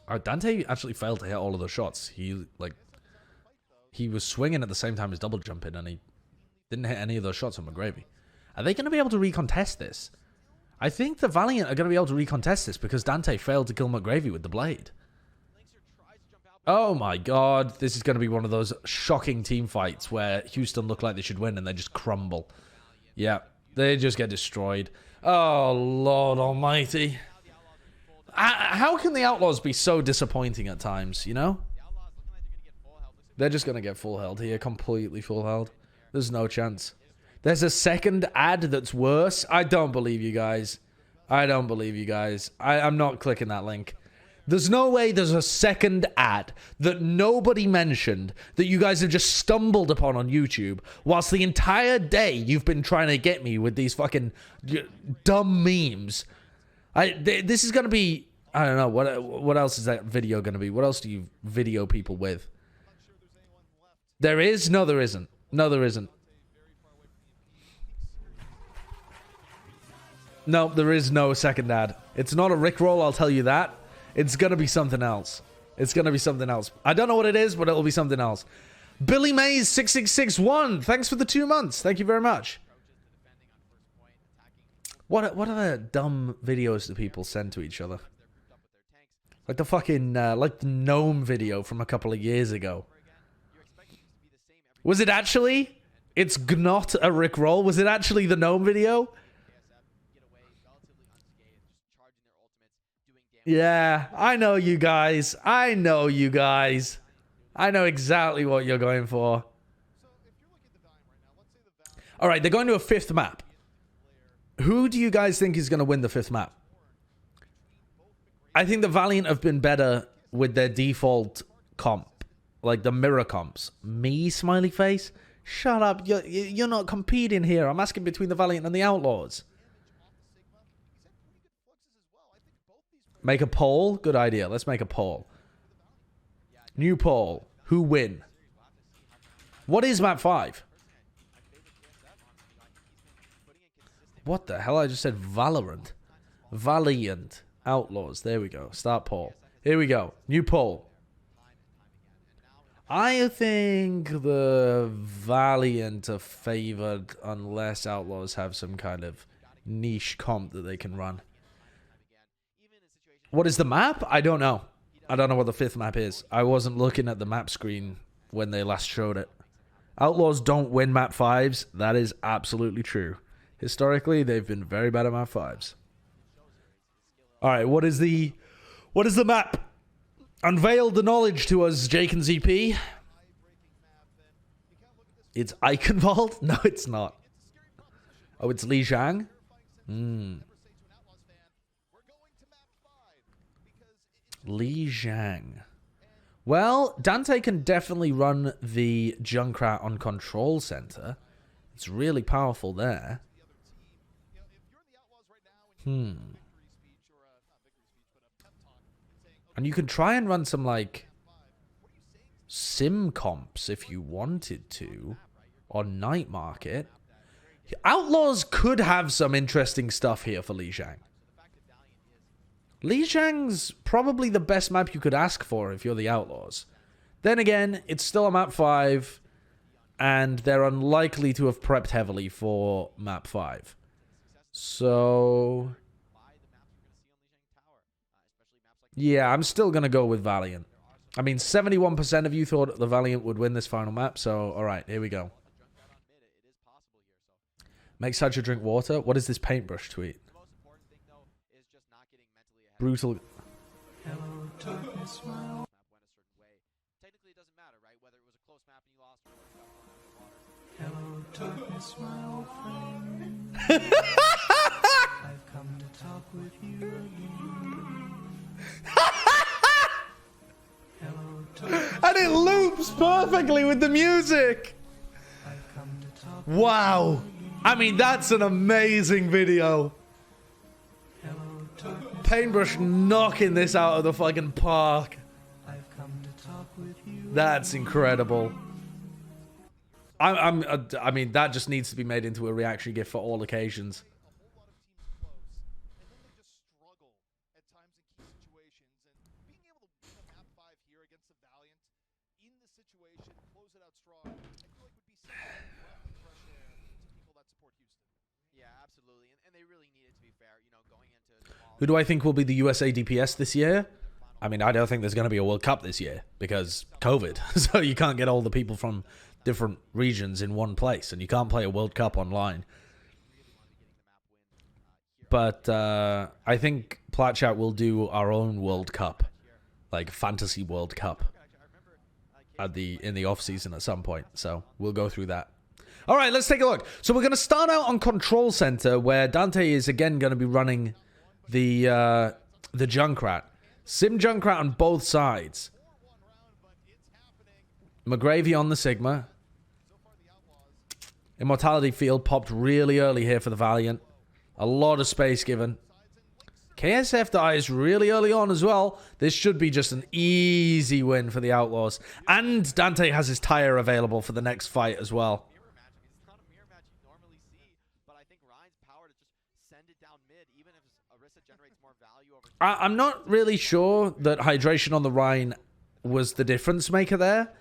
S1: Alright, Dante actually failed to hit all of those shots. He was swinging at the same time as double jumping, and he didn't hit any of those shots on McGravy. Are they going to be able to recontest this? I think the Valiant are going to be able to recontest this because Dante failed to kill McGravy with the Blade. Oh my god, this is going to be one of those shocking team fights where Houston look like they should win and they just crumble. Yeah, they just get destroyed. Oh, Lord almighty. How can the Outlaws be so disappointing at times, you know? They're just going to get full held here, completely full held. There's no chance. There's a second ad that's worse. I don't believe you guys. I don't believe you guys. I'm not clicking that link. There's no way there's a second ad that nobody mentioned that you guys have just stumbled upon on YouTube whilst the entire day you've been trying to get me with these fucking dumb memes. This is going to be... I don't know. What else is that video going to be? What else do you video people with? There is? No, there isn't. No, there isn't. No, there is no second ad. It's not a Rickroll, I'll tell you that. It's going to be something else. It's going to be something else. I don't know what it is, but it'll be something else. Billy Mays 6661. Thanks for the 2 months. Thank you very much. What other dumb videos do people send to each other? Like the fucking, like the gnome video from a couple of years ago. Was it actually? It's not a Rickroll. Was it actually the gnome video? Yeah, I know you guys. I know you guys. I know exactly what you're going for. All right, they're going to a 5th map. Who do you guys think is going to win the 5th map? I think the Valiant have been better with their default comp. Like the mirror comps. Me, smiley face? Shut up. You're not competing here. I'm asking between the Valiant and the Outlaws. Make a poll? Good idea. Let's make a poll. New poll. Who win? What is map 5? What the hell? I just said Valorant. Valiant Outlaws. There we go. Start poll. Here we go. New poll. I think the Valiant are favored unless Outlaws have some kind of niche comp that they can run. What is the map? I don't know. I don't know what the 5th map is. I wasn't looking at the map screen when they last showed it. Outlaws don't win map 5s. That is absolutely true. Historically, they've been very bad at map 5s. All right, what is the map? Unveil the knowledge to us, Jake and ZP. It's Eichenwald? No, it's not. Oh, it's Lijiang? Lijiang. Well, Dante can definitely run the Junkrat on Control Center. It's really powerful there. And you can try and run some, like... sim comps if you wanted to on Night Market. Outlaws could have some interesting stuff here for Lijiang. Lijiang's probably the best map you could ask for if you're the Outlaws. Then again, it's still a map 5, and they're unlikely to have prepped heavily for map 5. So yeah, I'm still going to go with Valiant. I mean, 71% of you thought the Valiant would win this final map, so alright, here we go. Make Sideshow drink water? What is this paintbrush tweet? Brutal.
S2: Hello, darkness, smile. Technically, it doesn't matter, right? Whether it was a close map and you lost or got underwater. Hello, darkness, my old friend. I've come to talk with you again. Hello, darkness,
S1: And it loops perfectly with the music!
S2: I've come to talk
S1: Wow! I mean, that's an amazing video.
S2: Hello, darkness,
S1: Paintbrush knocking this out of the fucking park.
S2: I've come to talk with you.
S1: That's incredible. I mean, that just needs to be made into a reaction GIF for all occasions. Who do I think will be the USA DPS this year? I mean, I don't think there's going to be a World Cup this year because COVID. So you can't get all the people from different regions in one place, and you can't play a World Cup online. But I think Platchat will do our own World Cup, like Fantasy World Cup, in the off season at some point. So we'll go through that. All right, let's take a look. So we're going to start out on Control Center, where Dante is again going to be running the Junkrat. Sim Junkrat on both sides. McGravy on the Sigma. Immortality Field popped really early here for the Valiant. A lot of space given. KSF dies really early on as well. This should be just an easy win for the Outlaws. And Dante has his tire available for the next fight as well. I'm not really sure that hydration on the Rhine was the difference maker there.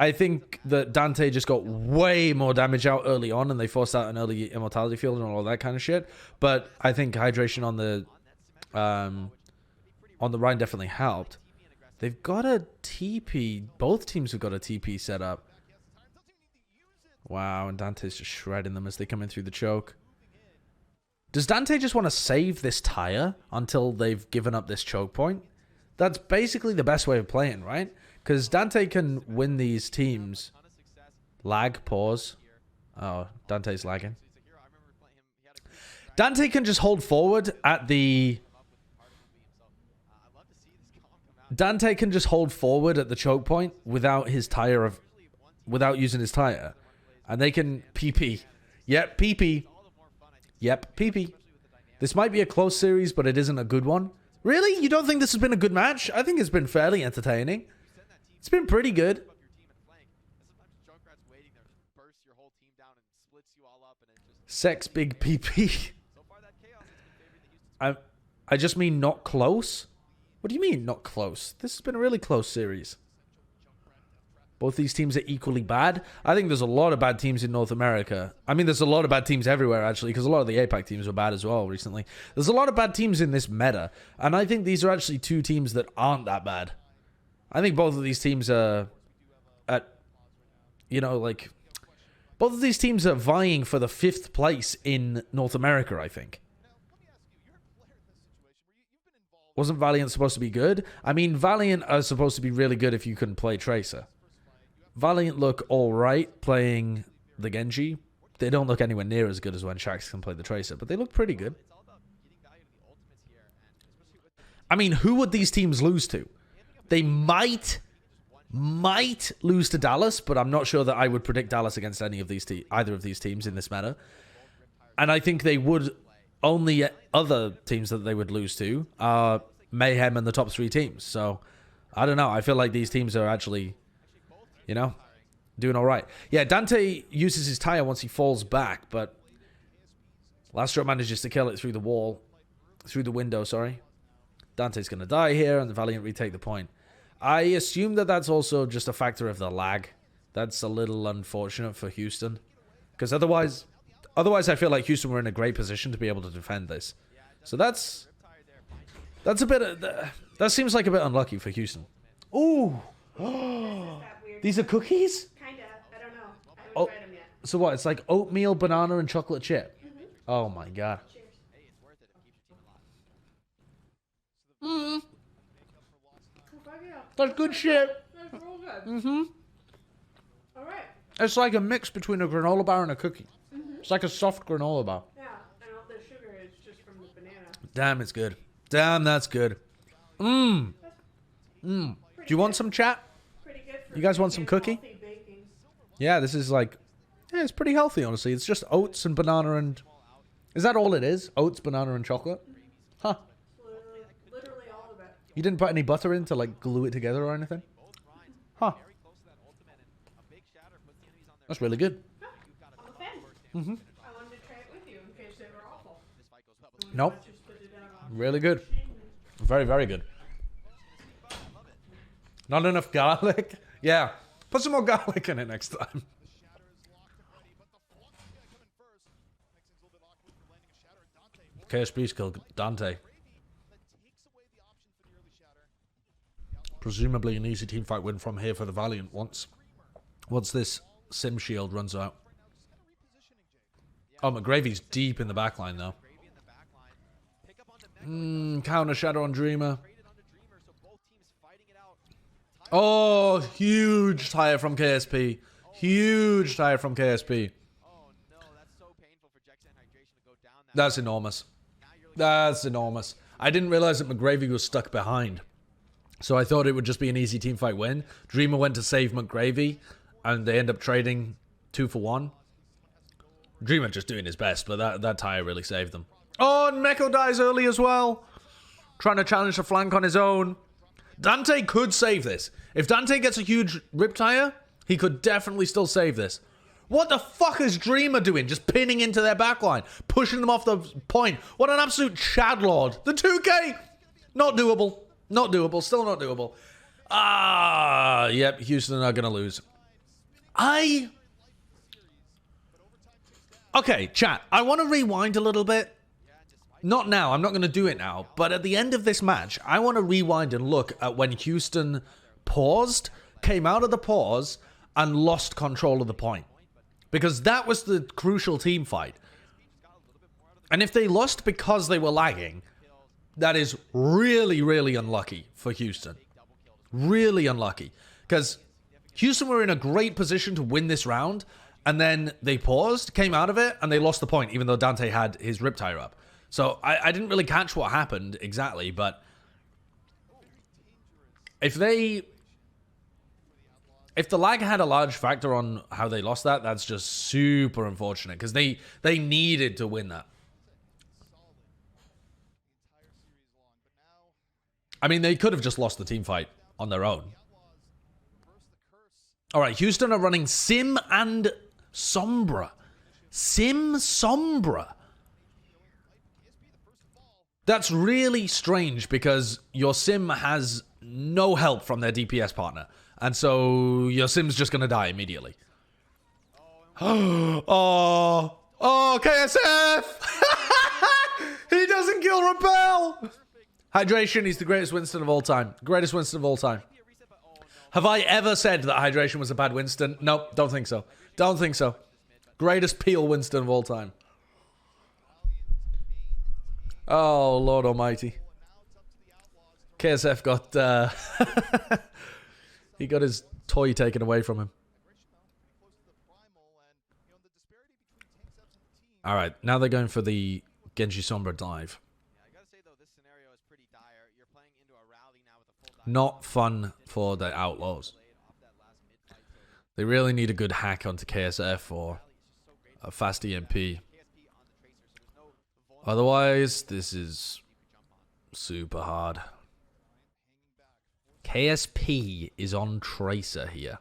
S1: I think that Dante just got way more damage out early on, and they forced out an early immortality field and all that kind of shit. But I think hydration on the Rhine definitely helped. They've got a TP. Both teams have got a TP set up. Wow, and Dante's just shredding them as they come in through the choke. Does Dante just want to save this tire until they've given up this choke point? That's basically the best way of playing, right? Because Dante can win these teams. Lag, pause. Oh, Dante's lagging. Dante can just hold forward at the... Dante can just hold forward at the choke point without his tire of... without using his tire. And they can PP. Yep, PP. Yep, PP. This might be a close series, but it isn't a good one. Really? You don't think this has been a good match? I think it's been fairly entertaining. It's been pretty good. Sex big PP. I just mean not close. What do you mean not close? This has been a really close series. Both these teams are equally bad. I think there's a lot of bad teams in North America. I mean, there's a lot of bad teams everywhere, actually, because a lot of the APAC teams were bad as well recently. There's a lot of bad teams in this meta, and I think these are actually two teams that aren't that bad. I think both of these teams are at, you know, like, both of these teams are vying for the 5th place in North America, I think. Wasn't Valiant supposed to be good? I mean, Valiant are supposed to be really good if you can play Tracer. Valiant look alright playing the Genji. They don't look anywhere near as good as when Shaxx can play the Tracer, but they look pretty good. I mean, who would these teams lose to? They might lose to Dallas, but I'm not sure that I would predict Dallas against any of these either of these teams in this meta. And I think they would... Only other teams that they would lose to are Mayhem and the top 3 teams. So, I don't know. I feel like these teams are actually You know? Doing all right. Yeah, Dante uses his tire once he falls back, but Lastro manages to kill it through the wall. Through the window, sorry. Dante's going to die here, and the Valiant retake the point. I assume that that's also just a factor of the lag. That's a little unfortunate for Houston. Because otherwise I feel like Houston were in a great position to be able to defend this. So that's a bit... that seems like a bit unlucky for Houston. Ooh! These are cookies?
S6: Kinda. I don't know. I haven't
S1: Oh,
S6: tried them yet.
S1: so what? It's like oatmeal, banana, and chocolate chip. Oh my god. That's good shit.
S6: That's real good.
S1: Mm-hmm.
S6: All right.
S1: It's like a mix between a granola bar and a cookie. It's like a soft granola bar.
S6: Yeah, and all the sugar is just from the banana.
S1: Damn, it's good. Damn, that's good. Mmm. Mmm. Do you want some chat?
S6: Pretty good for
S1: You guys want some cookie?
S6: healthy baking.
S1: Yeah, this is like... Yeah, it's pretty healthy, honestly. It's just oats and banana and... Is that all it is? Oats, banana, and chocolate? Huh.
S6: Literally all of it.
S1: You didn't put any butter in to, like, glue it together or anything? Huh. That's really good.
S6: I'm a fan.
S1: Mm-hmm.
S6: I wanted to try it with you in case they were awful.
S1: Nope.
S6: Just put it out.
S1: Really good. Very, very good. Not enough garlic? Yeah. Put some more garlic in it next time. KSB's killed Dante. Presumably an easy teamfight win from here for the Valiant once this Sim shield runs out. Oh, McGravy's deep in the backline though. Counter Shadow on Dreamer. Oh, huge tire from KSP. Huge tire from KSP. That's enormous. That's enormous. I didn't realize that McGravy was stuck behind. So I thought it would just be an easy teamfight win. Dreamer went to save McGravy, and they end up trading 2 for 1. Dreamer just doing his best, but that tire really saved them. Oh, and Meko dies early as well. Trying to challenge the flank on his own. Dante could save this. If Dante gets a huge rip tire, he could definitely still save this. What the fuck is Dreamer doing? Just pinning into their backline. Pushing them off the point. What an absolute chadlord. The 2K! Not doable. Not doable. Still not doable. Yep. Houston are going to lose. Okay, chat. I want to rewind a little bit. Not now. I'm not going to do it now. But at the end of this match, I want to rewind and look at when Houston paused, came out of the pause, and lost control of the point. Because that was the crucial team fight. And if they lost because they were lagging, that is really, really unlucky for Houston. Really unlucky. Because Houston were in a great position to win this round, and then they paused, came out of it, and they lost the point, even though Dante had his rip tire up. So I didn't really catch what happened exactly, but if the lag had a large factor on how they lost that, that's just super unfortunate, because they needed to win that. I mean, they could have just lost the team fight on their own. All right, Houston are running Sim and Sombra. Sim Sombra. That's really strange because your Sim has no help from their DPS partner. And so your Sim's just going to die immediately. Oh, KSF! He doesn't kill Repel! Hydration, he's the greatest Winston of all time. Greatest Winston of all time. Have I ever said that Hydration was a bad Winston? Nope, don't think so. Don't think so. Greatest Peel Winston of all time. Oh, Lord Almighty. KSF got, he got his toy taken away from him. All right, now they're going for the Genji Sombra dive. Not fun for the Outlaws. They really need a good hack onto KSF or a fast EMP. Otherwise, this is super hard. KSP is on Tracer here.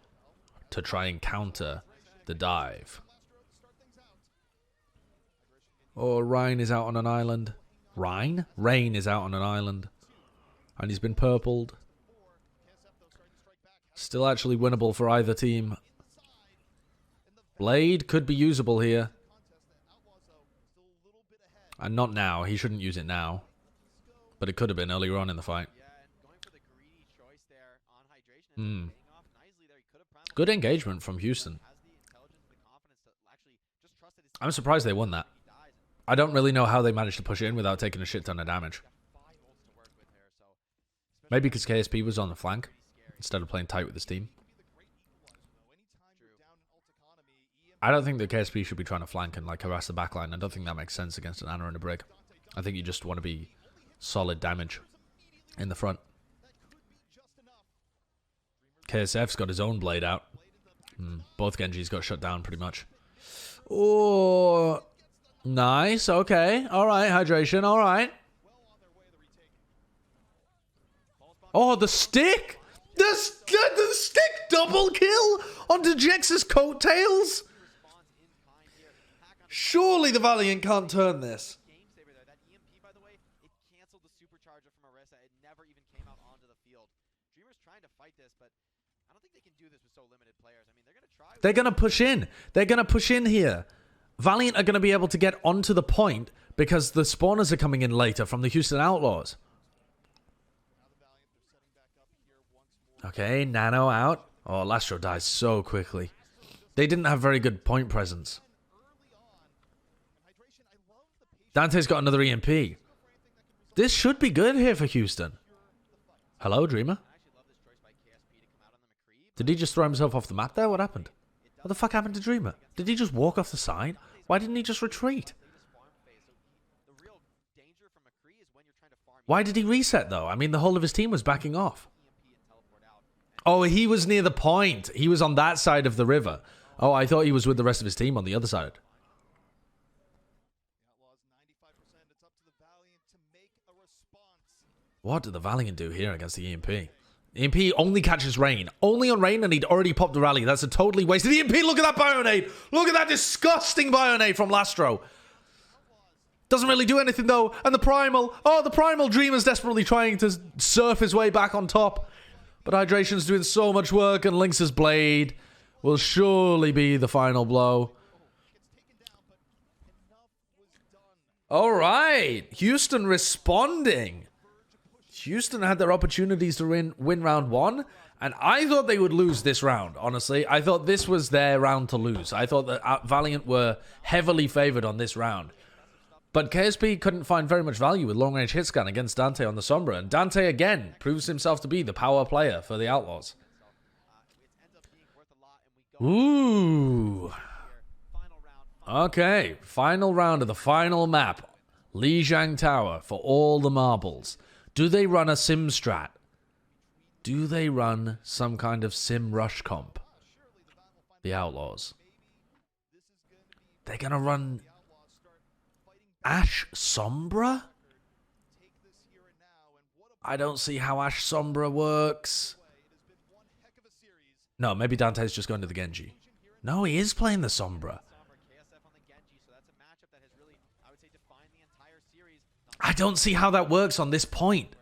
S1: to try and counter the dive. Oh, Ryan is out on an island. Ryan? Rain is out on an island. And he's been purpled. Still actually winnable for either team. Blade could be usable here. And not now. He shouldn't use it now. But it could have been earlier on in the fight. Good engagement from Houston. I'm surprised they won that. I don't really know how they managed to push it in without taking a shit ton of damage. Maybe because KSP was on the flank instead of playing tight with his team. I don't think that KSP should be trying to flank and like harass the backline. I don't think that makes sense against an Ana and a Brig. I think you just want to be solid damage in the front. KSF's got his own blade out. Both Genjis got shut down pretty much. Oh, nice. Okay. All right. Hydration. All right. Oh, the stick. The stick double kill onto Jex's coattails. Surely the Valiant can't turn this. They're going to push in. They're going to push in here. Valiant are going to be able to get onto the point because the spawners are coming in later from the Houston Outlaws. Okay, Nano out. Oh, Lastro dies so quickly. They didn't have very good point presence. Dante's got another EMP. This should be good here for Houston. Hello, Dreamer? Did he just throw himself off the map there? What happened? What the fuck happened to Dreamer? Did he just walk off the side? Why didn't he just retreat? Why did he reset, though? I mean, the whole of his team was backing off. Oh, he was near the point. He was on that side of the river. Oh, I thought he was with the rest of his team on the other side. What did the Valiant do here against the EMP? EMP only catches Rain. Only on Rain, and he'd already popped the rally. That's a totally wasted EMP. Look at that Bionade. Look at that disgusting Bionade from Lastro. Doesn't really do anything, though. And the Primal. Oh, the Primal Dreamer's desperately trying to surf his way back on top. But Hydration's doing so much work, and Lynx's Blade will surely be the final blow. All right. Houston responding. Houston had their opportunities to win round one, and I thought they would lose this round, honestly. I thought this was their round to lose. I thought that Valiant were heavily favored on this round. But KSP couldn't find very much value with long-range hit scan against Dante on the Sombra, and Dante again proves himself to be the power player for the Outlaws. Ooh. Okay, final round of the final map. Lijiang Tower for all the marbles. Do they run a sim strat? Do they run some kind of sim rush comp? The Outlaws. They're going to run Ashe Sombra? I don't see how Ashe Sombra works. No, maybe Dante's just going to the Genji. No, he is playing the Sombra. I don't see how that works on this point.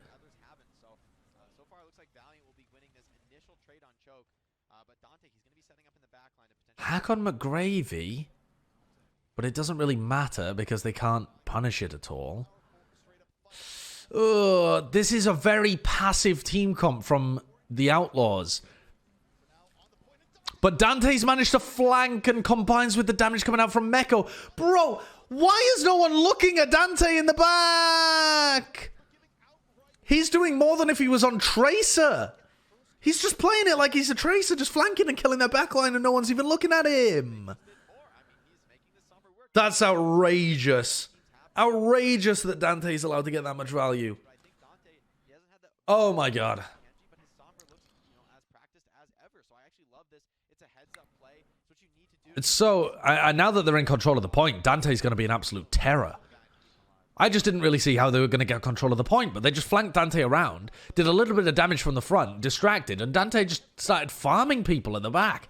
S1: Hack on McGravy, but it doesn't really matter because they can't punish it at all. This is a very passive team comp from the Outlaws. But Dante's managed to flank and combines with the damage coming out from Meko. Bro, why is no one looking at Dante in the back? He's doing more than if he was on Tracer. He's just playing it like he's a Tracer, just flanking and killing their backline and no one's even looking at him. That's outrageous. Outrageous that Dante's allowed to get that much value. Oh my god. It's so... now that they're in control of the point, Dante's going to be an absolute terror. I just didn't really see how they were going to get control of the point, but they just flanked Dante around, did a little bit of damage from the front, distracted, and Dante just started farming people in the back.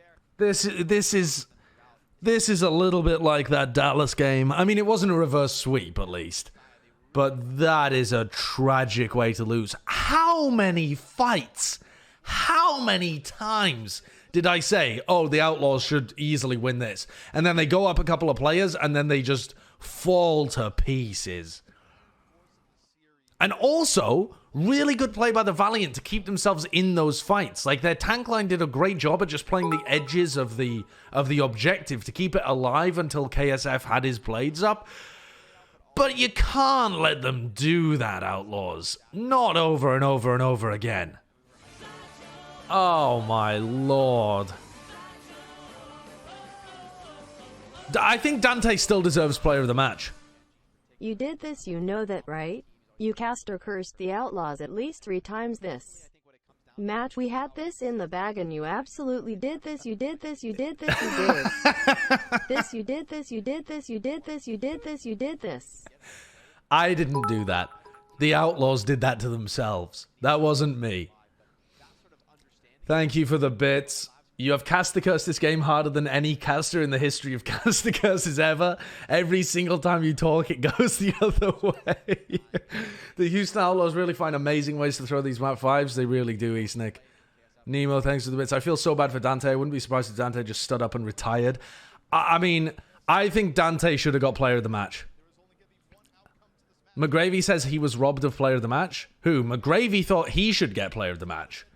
S1: This is a little bit like that Dallas game. I mean, it wasn't a reverse sweep, at least. But that is a tragic way to lose. How many fights? How many times did I say, oh, the Outlaws should easily win this? And then they go up a couple of players, and then they just fall to pieces. And also, really good play by the Valiant to keep themselves in those fights. Like, their tank line did a great job at just playing the edges of the objective to keep it alive until KSF had his blades up. But you can't let them do that, Outlaws. Not over and over and over again. Oh my lord. I think Dante still deserves player of the match.
S5: You did this, you know that, right? You cast or cursed the Outlaws at least 3 times this match. We had this in the bag and you absolutely did this. You did this, you did this, you did this, you did this, you did this, you did this, you did this, you did this.
S1: I didn't do that. The Outlaws did that to themselves. That wasn't me. Thank you for the bits. You have cast the curse this game harder than any caster in the history of cast the curses ever. Every single time you talk, it goes the other way. The Houston Outlaws really find amazing ways to throw these map 5s. They really do, Eastnick. Nemo, thanks for the bits. I feel so bad for Dante. I wouldn't be surprised if Dante just stood up and retired. I mean, I think Dante should have got player of the match. McGravy says he was robbed of player of the match. Who? McGravy thought he should get player of the match.